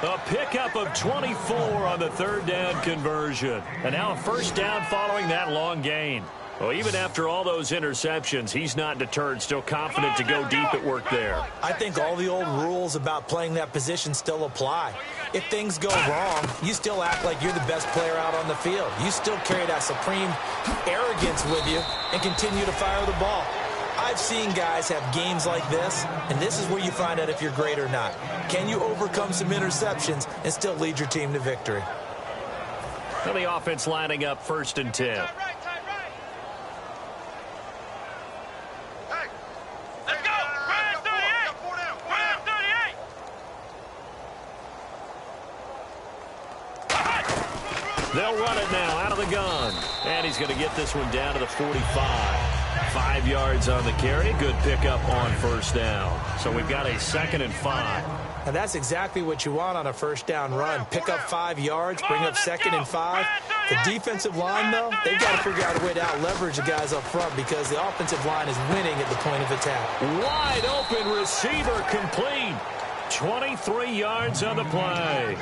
A pickup of 24 on the 3rd down conversion. And now a 1st down following that long gain. Well, even after all those interceptions, he's not deterred, still confident to go deep at work there.
I think all the old rules about playing that position still apply. If things go wrong, you still act like you're the best player out on the field. You still carry that supreme arrogance with you and continue to fire the ball. I've seen guys have games like this, and this is where you find out if you're great or not. Can you overcome some interceptions and still lead your team to victory?
Well, the offense lining up 1st and 10. They'll run it now out of the gun. And he's going to get this one down to the 45. 5 yards on the carry. Good pickup on 1st down. So we've got a 2nd and 5.
And that's exactly what you want on a 1st down run. Pick up 5 yards, bring up 2nd and 5. The defensive line, though, they've got to figure out a way to out-leverage the guys up front, because the offensive line is winning at the point of attack.
Wide open receiver, complete. 23 yards on the play.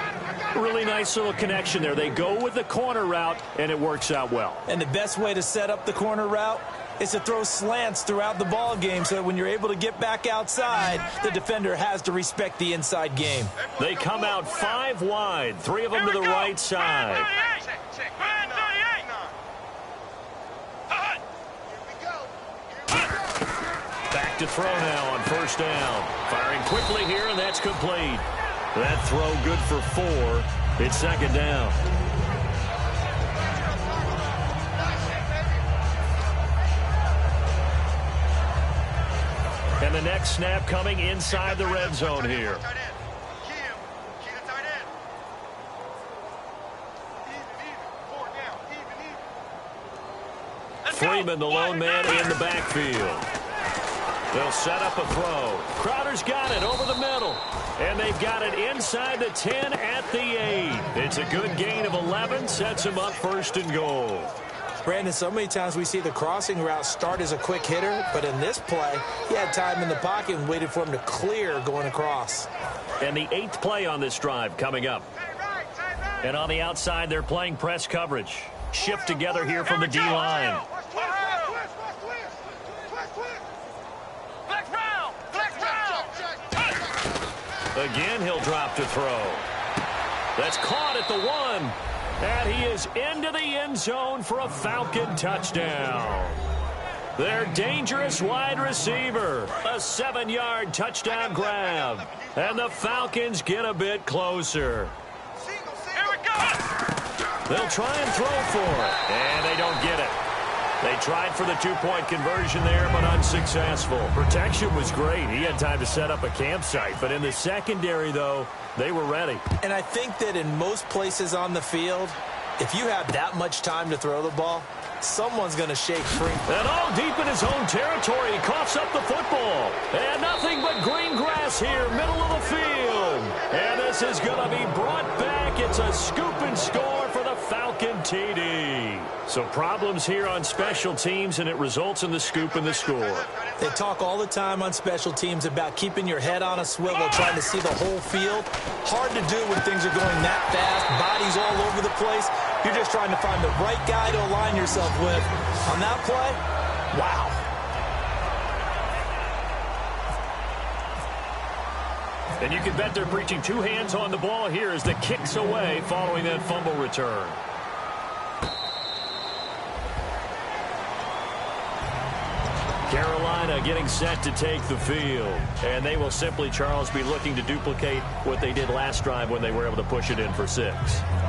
Really nice little connection there. They go with the corner route, and it works out well.
And the best way to set up the corner route is to throw slants throughout the ball game, so that when you're able to get back outside, the defender has to respect the inside game.
They come out 5 wide, 3 of them to the right side. Back to throw now on 1st down. Firing quickly here, and that's complete. That throw good for 4. It's 2nd down. And the next snap coming inside the red zone here. Freeman, the lone man in the backfield. They'll set up a throw. Crowder's got it over the middle. And they've got it inside the 10 at the 8. It's a good gain of 11, sets them up first and goal.
Brandon, so many times we see the crossing route start as a quick hitter, but in this play, he had time in the pocket and waited for him to clear going across.
And the 8th play on this drive coming up. And on the outside, they're playing press coverage. Shift together here from the D-line. Again, he'll drop to throw. That's caught at the 1. And he is into the end zone for a Falcon touchdown. Their dangerous wide receiver. A 7-yard touchdown grab. And the Falcons get a bit closer.
Here we go.
They'll try and throw for it. And they don't get it. They tried for the 2-point conversion there, but unsuccessful. Protection was great. He had time to set up a campsite. But in the secondary, though, they were ready.
And I think that in most places on the field, if you have that much time to throw the ball, someone's going to shake free.
And all deep in his own territory, he coughs up the football. And nothing but green grass here, middle of the field. And this is going to be brought back. It's a scoop and score for the Falcon TD. So problems here on special teams, and it results in the scoop and the score.
They talk all the time on special teams about keeping your head on a swivel, trying to see the whole field. Hard to do when things are going that fast, bodies all over the place. You're just trying to find the right guy to align yourself with. On that play, wow.
And you can bet they're preaching 2 hands on the ball here as the kick's away following that fumble return. Carolina getting set to take the field. And they will simply, Charles, be looking to duplicate what they did last drive when they were able to push it in for 6.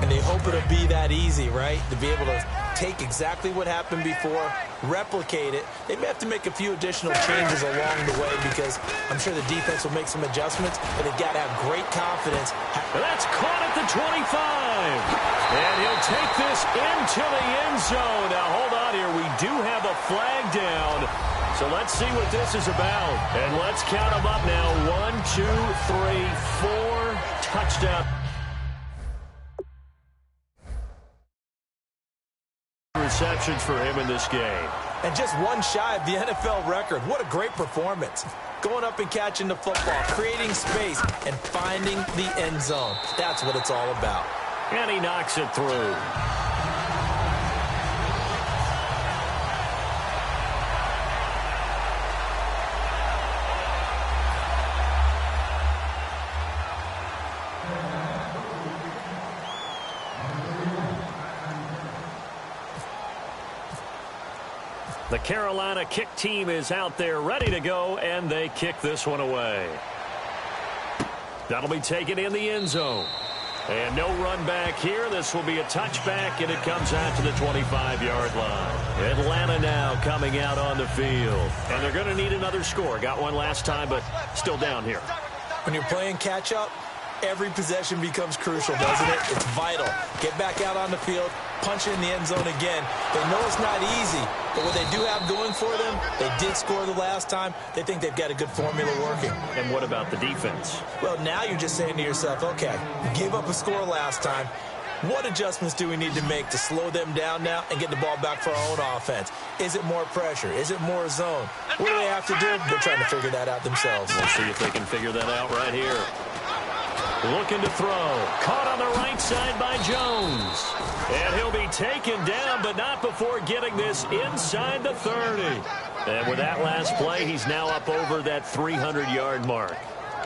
And they hope it'll be that easy, right? To be able to take exactly what happened before, replicate it. They may have to make a few additional changes along the way because I'm sure the defense will make some adjustments, but they've got to have great confidence.
That's caught at the 25. And he'll take this into the end zone. Now, hold on here. We do have a flag down. So let's see what this is about. And let's count them up now. 1, 2, 3, 4. Touchdown. Receptions for him in this game.
And just 1 shy of the NFL record. What a great performance. Going up and catching the football, creating space, and finding the end zone. That's what it's all about.
And he knocks it through. The Carolina kick team is out there ready to go, and they kick this one away. That'll be taken in the end zone. And no run back here. This will be a touchback, and it comes out to the 25-yard line. Atlanta now coming out on the field. And they're going to need another score. Got one last time, but still down here.
When you're playing catch-up, every possession becomes crucial, doesn't it? It's vital. Get back out on the field, punch it in the end zone again. They know it's not easy, but what they do have going for them, they did score the last time. They think they've got a good formula working.
And what about the defense?
Well, now you're just saying to yourself, okay, give up a score last time. What adjustments do we need to make to slow them down now and get the ball back for our own offense? Is it more pressure? Is it more zone? What do they have to do? They're trying to figure that out themselves.
We'll see if they can figure that out right here. Looking to throw. Caught on the right side by Jones. And he'll be taken down, but not before getting this inside the 30. And with that last play, he's now up over that 300-yard mark.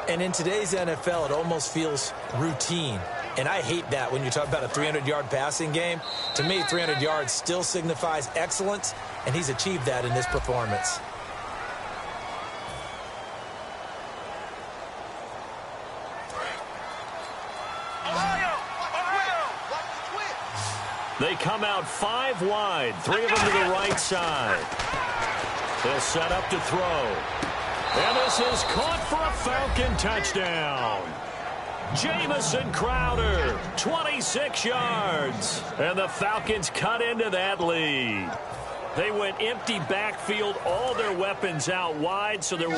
And in today's NFL, it almost feels routine. And I hate that when you talk about a 300-yard passing game. To me, 300 yards still signifies excellence, and he's achieved that in this performance.
They come out 5 wide, 3 of them to the right side. They'll set up to throw. And this is caught for a Falcon touchdown. Jamison Crowder, 26 yards. And the Falcons cut into that lead. They went empty backfield, all their weapons out wide, so there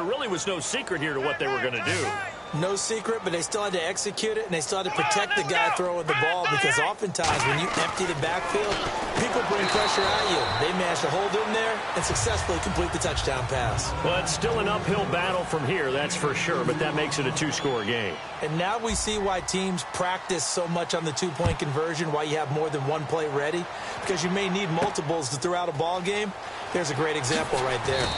really was no secret here to what they were going to do.
No secret, but they still had to execute it, and they still had to protect the guy throwing the ball, because oftentimes when you empty the backfield, people bring pressure at you. They managed to hold in there and successfully complete the touchdown pass.
Well, it's still an uphill battle from here, that's for sure, but that makes it a two-score game.
And now we see why teams practice so much on the two-point conversion, why you have more than one play ready, because you may need multiples to throw out a ball game. There's a great example right there.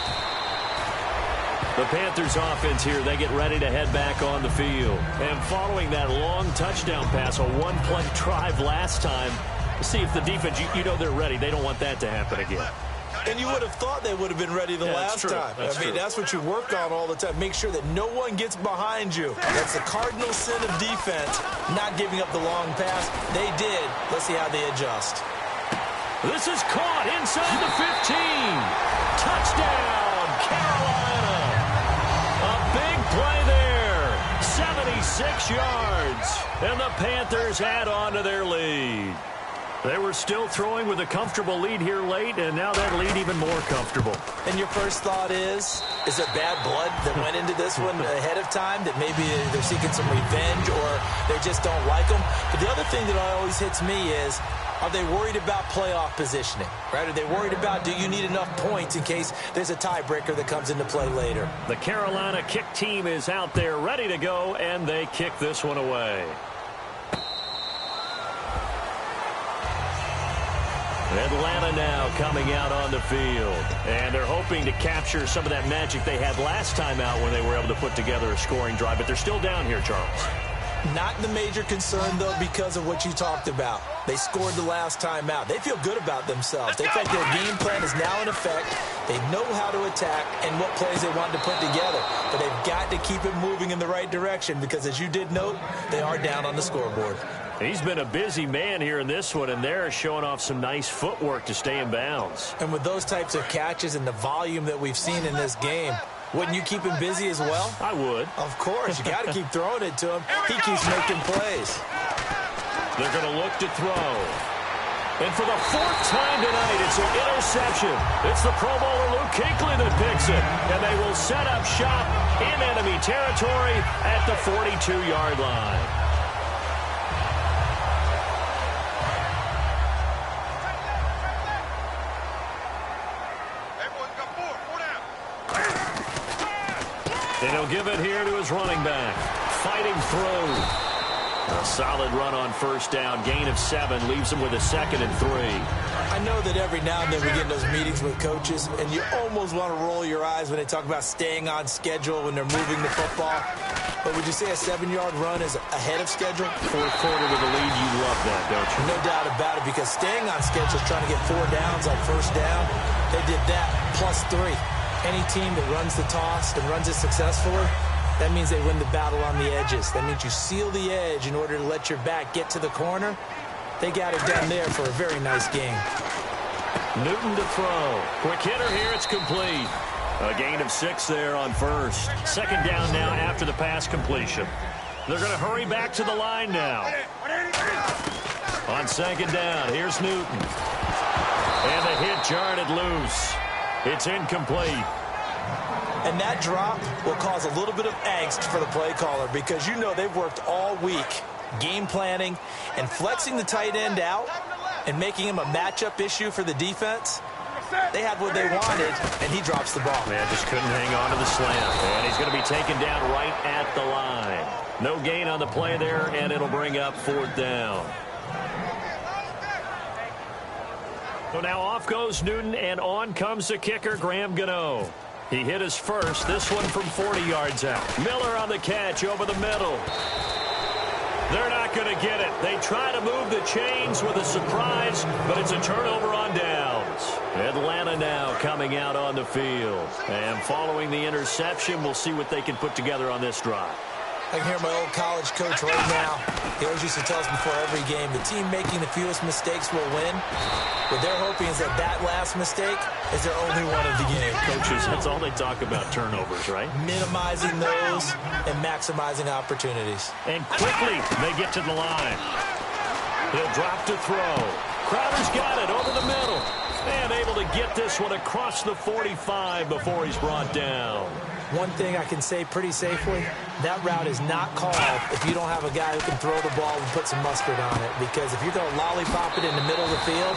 The Panthers offense here, they get ready to head back on the field. And following that long touchdown pass, a one-play drive last time, see if the defense, you know they're ready. They don't want that to happen again.
And you would have thought they would have been ready the last time. I mean, that's what you work on all the time. Make sure that no one gets behind you. That's the cardinal sin of defense, not giving up the long pass. They did. Let's see how they adjust.
This is caught inside the 15. Touchdown, Carolina. A big play there. 76 yards. And the Panthers add on to their lead. They were still throwing with a comfortable lead here late, and now that lead even more comfortable.
And your first thought is there bad blood that went into this one ahead of time, that maybe they're seeking some revenge or they just don't like them? But the other thing that always hits me is, are they worried about playoff positioning, right? Are they worried about, do you need enough points in case there's a tiebreaker that comes into play later?
The Carolina kick team is out there ready to go, and they kick this one away. Atlanta now coming out on the field. And they're hoping to capture some of that magic they had last time out when they were able to put together a scoring drive. But they're still down here, Charles.
Not the major concern, though, because of what you talked about. They scored the last time out. They feel good about themselves. They think their game plan is now in effect. They know how to attack and what plays they want to put together. But they've got to keep it moving in the right direction because, as you did note, they are down on the scoreboard.
He's been a busy man here in this one, and they're showing off some nice footwork to stay in bounds.
And with those types of catches and the volume that we've seen in this game, wouldn't you keep him busy as well?
I would.
Of course. You got to keep throwing it to him. He keeps making plays.
They're going to look to throw. And for the fourth time tonight, it's an interception. It's the Pro Bowler Luke Kuechly that picks it. And they will set up shop in enemy territory at the 42-yard line. And he'll give it here to his running back. Fighting through. A solid run on first down. Gain of 7 leaves him with a 2nd and 3.
I know that every now and then we get in those meetings with coaches, and you almost want to roll your eyes when they talk about staying on schedule when they're moving the football. But would you say a 7-yard run is ahead of schedule?
Fourth quarter with a lead, you love that, don't you?
No doubt about it, because staying on schedule is trying to get 4 downs on first down. They did that plus 3. Any team that runs the toss and runs it successfully, that means they win the battle on the edges. That means you seal the edge in order to let your back get to the corner. They got it done there for a very nice game.
Newton to throw. Quick hitter here, it's complete. A gain of 6 there on first. 2nd down now after the pass completion. They're going to hurry back to the line now. On 2nd down, here's Newton. And the hit jarred it loose. It's incomplete.
And that drop will cause a little bit of angst for the play caller because you know they've worked all week game planning and flexing the tight end out and making him a matchup issue for the defense. They had what they wanted, and he drops the ball.
Man, just couldn't hang on to the slam. And he's going to be taken down right at the line. No gain on the play there, and it'll bring up 4th down. So now off goes Newton, and on comes the kicker, Graham Gano. He hit his first, this one from 40 yards out. Miller on the catch over the middle. They're not going to get it. They try to move the chains with a surprise, but it's a turnover on downs. Atlanta now coming out on the field. And following the interception, we'll see what they can put together on this drive.
I can hear my old college coach right now. He always used to tell us before every game, the team making the fewest mistakes will win. What they're hoping is that that last mistake is their only one of the game.
Coaches, that's all they talk about, turnovers, right?
Minimizing those and maximizing opportunities.
And quickly, they get to the line. He'll drop to throw. Crowder's got it over the middle. And able to get this one across the 45 before he's brought down.
one thing I can say pretty safely, that route is not called if you don't have a guy who can throw the ball and put some mustard on it. Because if you're going to lollipop it in the middle of the field,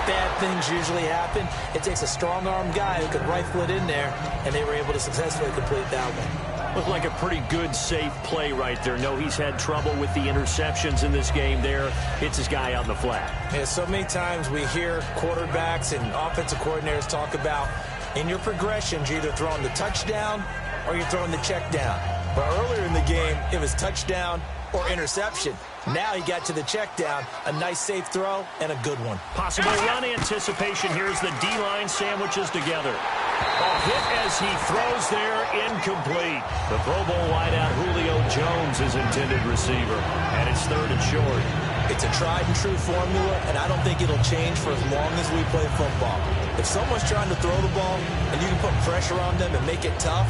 bad things usually happen. It takes a strong-armed guy who can rifle it in there, and they were able to successfully complete that one.
Looked like a pretty good, safe play right there. No, he's had trouble with the interceptions in this game there. Hits his guy out in the flat.
Yeah, so many times we hear quarterbacks and offensive coordinators talk about in your progressions, you're either throwing the touchdown or you're throwing the check down. But earlier in the game, it was touchdown or interception. Now he got to the check down, a nice safe throw, and a good one.
Possible run anticipation. Here's the D-line sandwiches together. A hit as he throws there, incomplete. The Pro Bowl wideout Julio Jones is intended receiver, and it's 3rd and short.
It's a tried-and-true formula, and I don't think it'll change for as long as we play football. If someone's trying to throw the ball and you can put pressure on them and make it tough,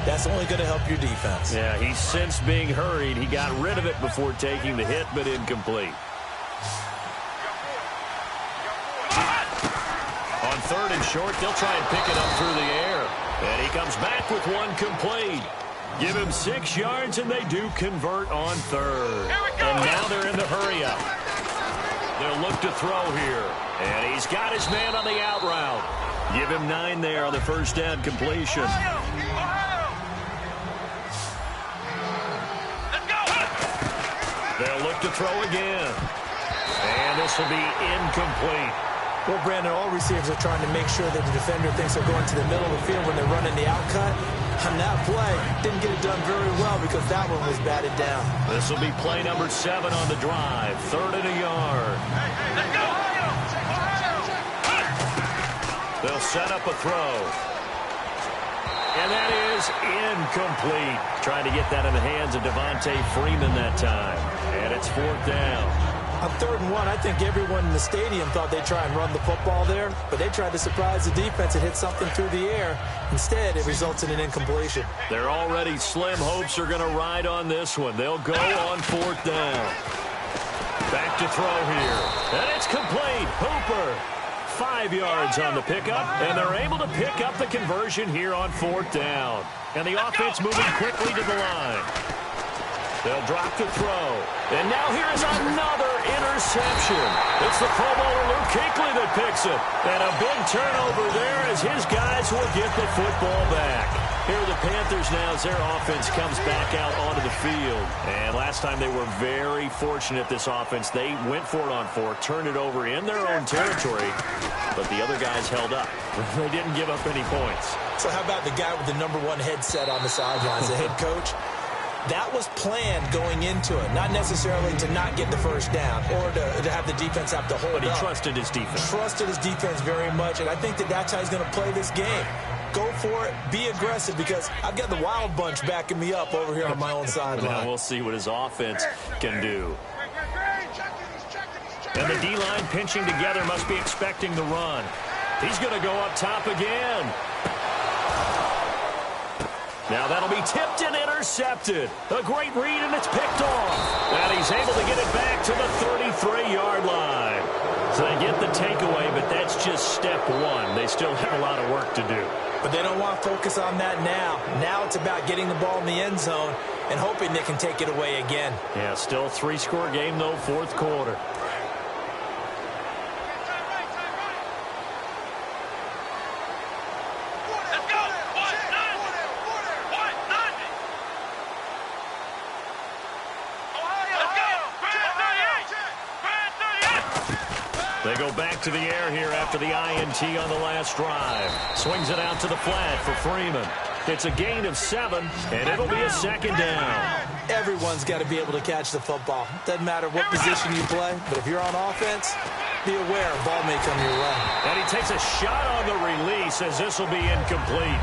that's only going to help your defense.
Yeah, he's since being hurried. He got rid of it before taking the hit, but incomplete. On 3rd and short, they'll try and pick it up through the air. And he comes back with one complete. Give him 6 yards, and they do convert on 3rd. And now they're in the hurry-up. They'll look to throw here. And he's got his man on the out route. Give him 9 there on the first down completion. They'll look to throw again. And this will be incomplete.
Well, Brandon, all receivers are trying to make sure that the defender thinks they're going to the middle of the field when they're running the out cut. On that play, didn't get it done very well because that one was batted down.
This will be play number 7 on the drive. 3rd and a yard. They'll set up a throw. And that is incomplete. Trying to get that in the hands of Devontae Freeman that time. And it's 4th down.
On 3rd and 1, I think everyone in the stadium thought they'd try and run the football there, but they tried to surprise the defense and hit something through the air. Instead, it results in an incompletion.
Their already slim hopes are going to ride on this one. They'll go on 4th down. Back to throw here. And it's complete. Hooper. 5 yards on the pickup, and they're able to pick up the conversion here on 4th down. And the offense moving quickly to the line. They'll drop the throw. And now here's another interception. It's the Pro Bowler Luke Kuechly that picks it. And a big turnover there as his guys will get the football back. Here are the Panthers now as their offense comes back out onto the field. And last time they were very fortunate, this offense. They went for it on 4, turned it over in their own territory, but the other guys held up. They didn't give up any points.
So how about the guy with the #1 headset on the sidelines, the head coach? That was planned going into it, not necessarily to not get the first down or to have the defense have to hold up.
But he trusted his defense.
Trusted his defense very much, and I think that's how he's going to play this game. Go for it, be aggressive, because I've got the Wild Bunch backing me up over here on my own sideline.
Now we'll see what his offense can do. And the D-line pinching together must be expecting the run. He's going to go up top again. Now that'll be tipped and intercepted. A great read, and it's picked off. And he's able to get it back to the 33-yard line. So they get the takeaway, but that's just step 1. They still have a lot of work to do.
But they don't want to focus on that now. Now it's about getting the ball in the end zone and hoping they can take it away again.
Yeah, still 3-score game, though, 4th quarter. They go back to the air here after the INT on the last drive. Swings it out to the flat for Freeman. It's a gain of 7, and it'll be a 2nd down.
Everyone's got to be able to catch the football. Doesn't matter what position you play, but if you're on offense, be aware a ball may come your way.
And he takes a shot on the release as this will be incomplete.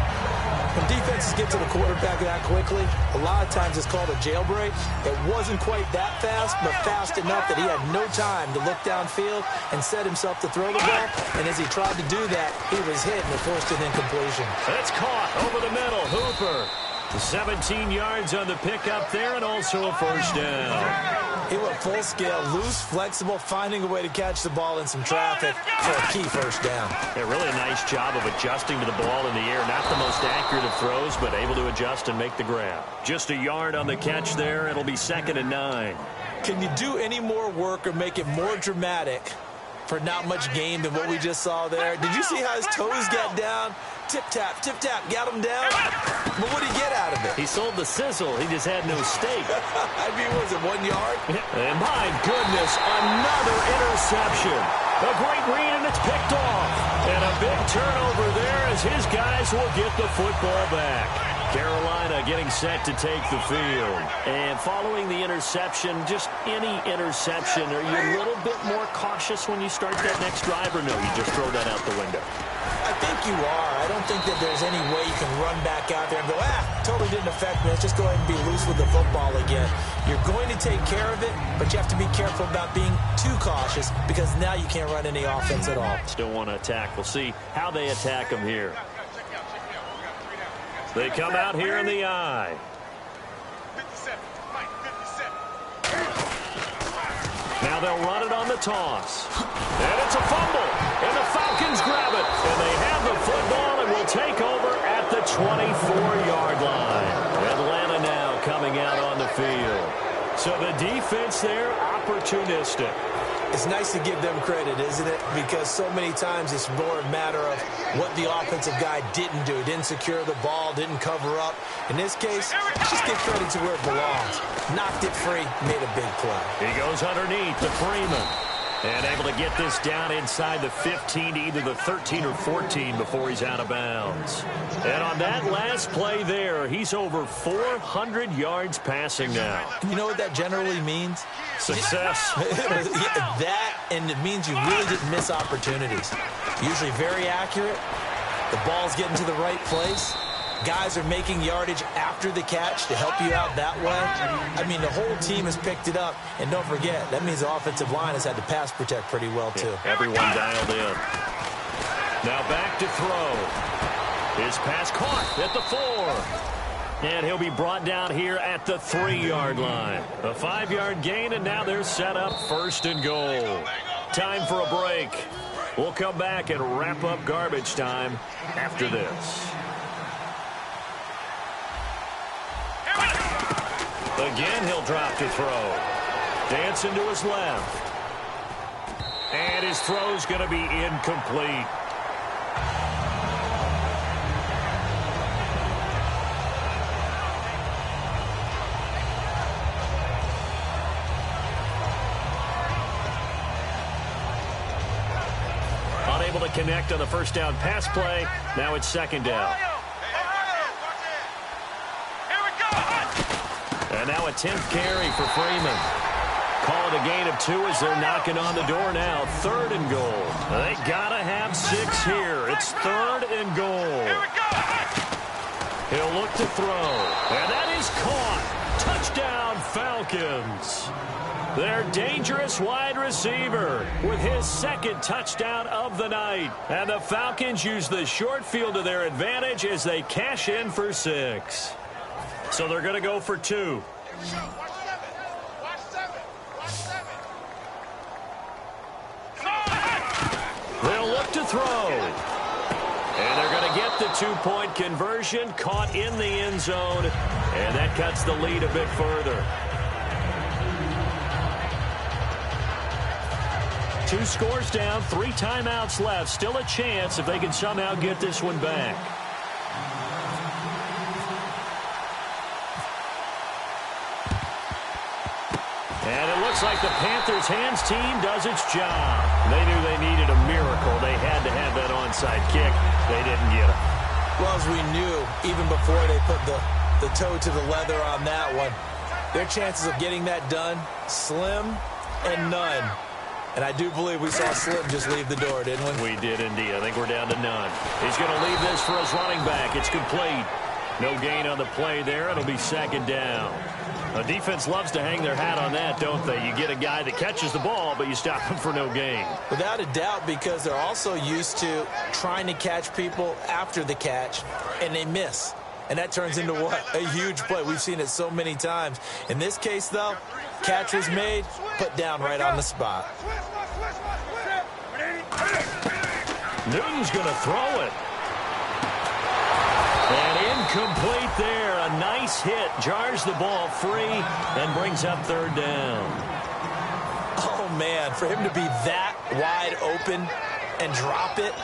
When defenses get to the quarterback that quickly, a lot of times it's called a jailbreak. It wasn't quite that fast, but fast enough that he had no time to look downfield and set himself to throw the ball. And as he tried to do that, he was hit and it forced an incompletion.
It's caught over the middle. Hooper. 17 yards on the pickup there, and also a first down.
He went full scale, loose, flexible, finding a way to catch the ball in some traffic for a key first down.
Yeah, really a nice job of adjusting to the ball in the air. Not the most accurate of throws, but able to adjust and make the grab. Just a yard on the catch there. It'll be 2nd and 9.
Can you do any more work or make it more dramatic for not much gain than what we just saw there? Did you see how his toes got down? Tip-tap, got him down. But what did he get out of it?
He sold the sizzle. He just had no steak.
I mean, was it 1 yard?
And my goodness, another interception. A great read, and it's picked off. And a big turnover there as his guys will get the football back. Carolina getting set to take the field. And following the interception, just any interception, are you a little bit more cautious when you start that next drive, or no, you just throw that out the window?
I think you are. I don't think that there's any way you can run back out there and go, totally didn't affect me. Let's just go ahead and be loose with the football again. You're going to take care of it, but you have to be careful about being too cautious because now you can't run any offense at all.
Still want to attack. We'll see how they attack him here. They come out here in the eye.
57.
Now they'll run it on the toss. And it's a fumble. And the Falcons grab it. And they have the football and will take over at the 24-yard line. Atlanta now coming out on the field. So the defense there, opportunistic.
It's nice to give them credit, isn't it? Because so many times it's more a matter of what the offensive guy didn't do. Didn't secure the ball, didn't cover up. In this case, just give credit to where it belongs. Knocked it free, made a big play.
He goes underneath to Freeman. And able to get this down inside the 15 to either the 13 or 14 before he's out of bounds. And on that last play there, he's over 400 yards passing now.
You know what that generally means?
Success.
That, and it means you really didn't miss opportunities. Usually very accurate. The ball's getting to the right place. Guys are making yardage after the catch to help you out that way. I mean, the whole team has picked it up. And don't forget, that means the offensive line has had to pass protect pretty well, too.
Yeah, everyone dialed in. Now back to throw. His pass caught at the 4. And he'll be brought down here at the 3-yard line. A 5-yard gain, and now they're set up 1st and goal. Time for a break. We'll come back and wrap up garbage time after this. Again, he'll drop to throw. Dancing to his left. And his throw's going to be incomplete. Unable to connect on the first down pass play. Now it's 2nd down. And now a 10th carry for Freeman. Call it a gain of 2 as they're knocking on the door now. 3rd and goal. They got to have 6 here. It's 3rd and goal. He'll look to throw. And that is caught. Touchdown, Falcons. Their dangerous wide receiver with his 2nd touchdown of the night. And the Falcons use the short field to their advantage as they cash in for 6. So they're going to go for 2. They'll look to throw. And they're going to get the 2-point conversion, caught in the end zone. And that cuts the lead a bit further. 2 scores down, 3 timeouts left. Still a chance if they can somehow get this one back. And it looks like the Panthers' hands team does its job. They knew they needed a miracle. They had to have that onside kick. They didn't get it.
Well, as we knew, even before they put the toe to the leather on that one, their chances of getting that done, slim and none. And I do believe we saw Slim just leave the door, didn't we?
We did indeed. I think we're down to none. He's going to leave this for his running back. It's complete. No gain on the play there. It'll be 2nd down. The defense loves to hang their hat on that, don't they? You get a guy that catches the ball, but you stop him for no gain.
Without a doubt, because they're also used to trying to catch people after the catch, and they miss. and that turns into what? A huge play. We've seen it so many times. In this case, though, catch was made, put down right on the spot.
Newton's going to throw it. And incomplete there. A nice hit. Jars the ball free and brings up third down.
Oh, man, for him to be that wide open and drop it.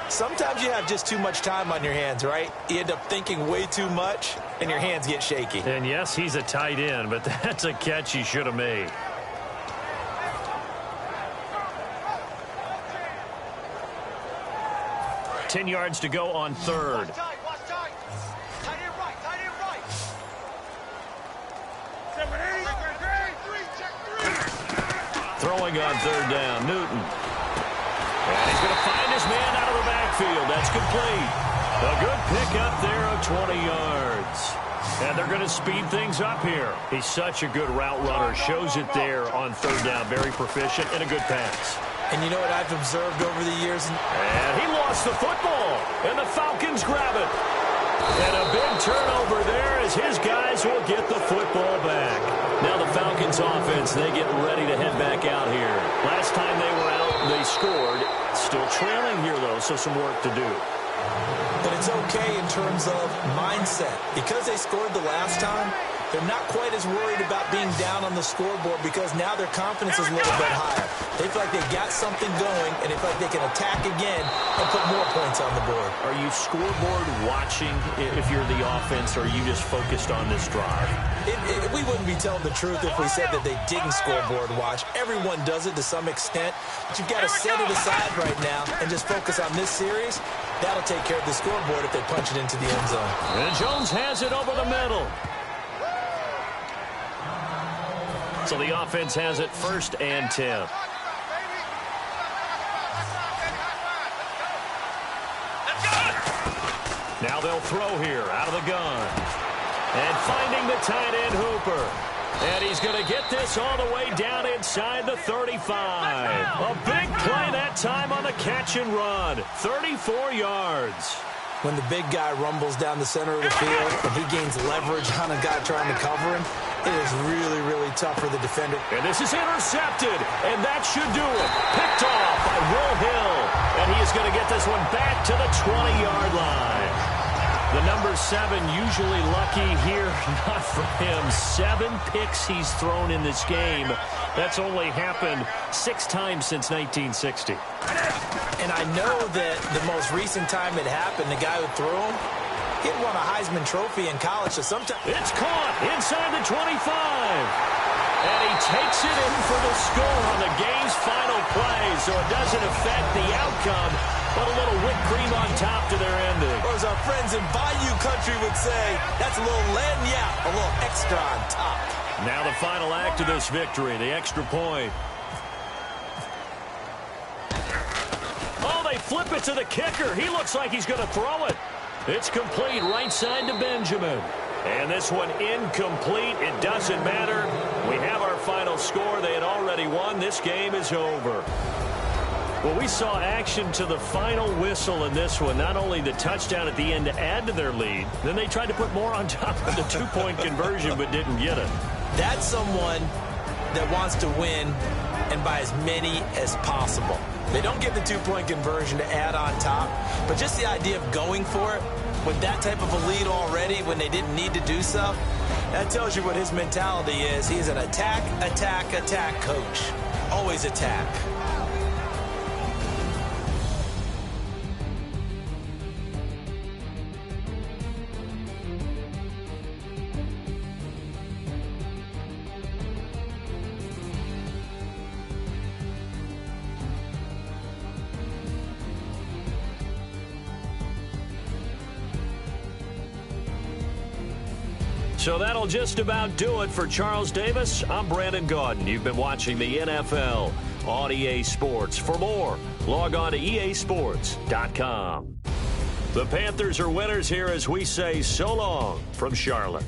Sometimes you have just too much time on your hands, right? You end up thinking way too much, and your hands get shaky.
And, yes, he's a tight end, but that's a catch he should have made. Ten yards to go on third. Throwing on third down, Newton. And he's going to find his man out of the backfield. That's complete. A good pickup there of 20 yards. And they're going to speed things up here. He's such a good route runner. Shows it there on third down. Very proficient and a good pass.
And you know what I've observed over the years?
And he lost the football. And the Falcons grab it. And a big turnover there as his guys will get the football back. Now the Falcons offense, they get ready to head back out here. Last time they were out, they scored. Still trailing here, though, so some work to do.
But it's okay in terms of mindset. Because they scored the last time, they're not quite as worried about being down on the scoreboard because now their confidence is a little bit higher. They feel like they've got something going, and they feel like they can attack again and put more points on the board.
Are you scoreboard watching if you're the offense, or are you just focused on this drive?
We wouldn't be telling the truth if we said that they didn't scoreboard watch. Everyone does it to some extent, but you've got to set it aside right now and just focus on this series. That'll take care of the scoreboard if they punch it into the end zone.
And Jones has it over the middle. So the offense has it 1st and 10. Now they'll throw here out of the gun. And finding the tight end Hooper. And he's going to get this all the way down inside the 35. A big play that time on the catch and run. 34 yards.
When the big guy rumbles down the center of the field and he gains leverage on a guy trying to cover him, it is really, really tough for the defender.
And this is intercepted, and that should do it. Picked off by Will Hill, and he is going to get this one back to the 20-yard line. The number 7 usually lucky here, not for him. 7 picks he's thrown in this game. That's only happened 6 times since 1960.
And I know that the most recent time it happened, the guy who threw him, he had won a Heisman Trophy in college, so sometimes...
It's caught inside the 25. And he takes it in for the score on the game's final play, so it doesn't affect the outcome, but a little whipped cream on top to their ending.
Or as our friends in Bayou Country would say, that's a little lagniappe, a little extra on top.
Now the final act of this victory, the extra point. Oh, they flip it to the kicker. He looks like he's going to throw it. It's complete right side to Benjamin. And this one incomplete. It doesn't matter. We have our final score. They had already won. This game is over. Well, we saw action to the final whistle in this one. Not only the touchdown at the end to add to their lead, then they tried to put more on top of the 2-point conversion but didn't get it.
That's someone that wants to win and by as many as possible. They don't get the 2-point conversion to add on top, but just the idea of going for it with that type of a lead already when they didn't need to do so, that tells you what his mentality is. He's an attack, attack, attack coach. Always attack.
So that'll just about do it for Charles Davis. I'm Brandon Gaudin. You've been watching the NFL on EA Sports. For more, log on to easports.com. The Panthers are winners here as we say so long from Charlotte.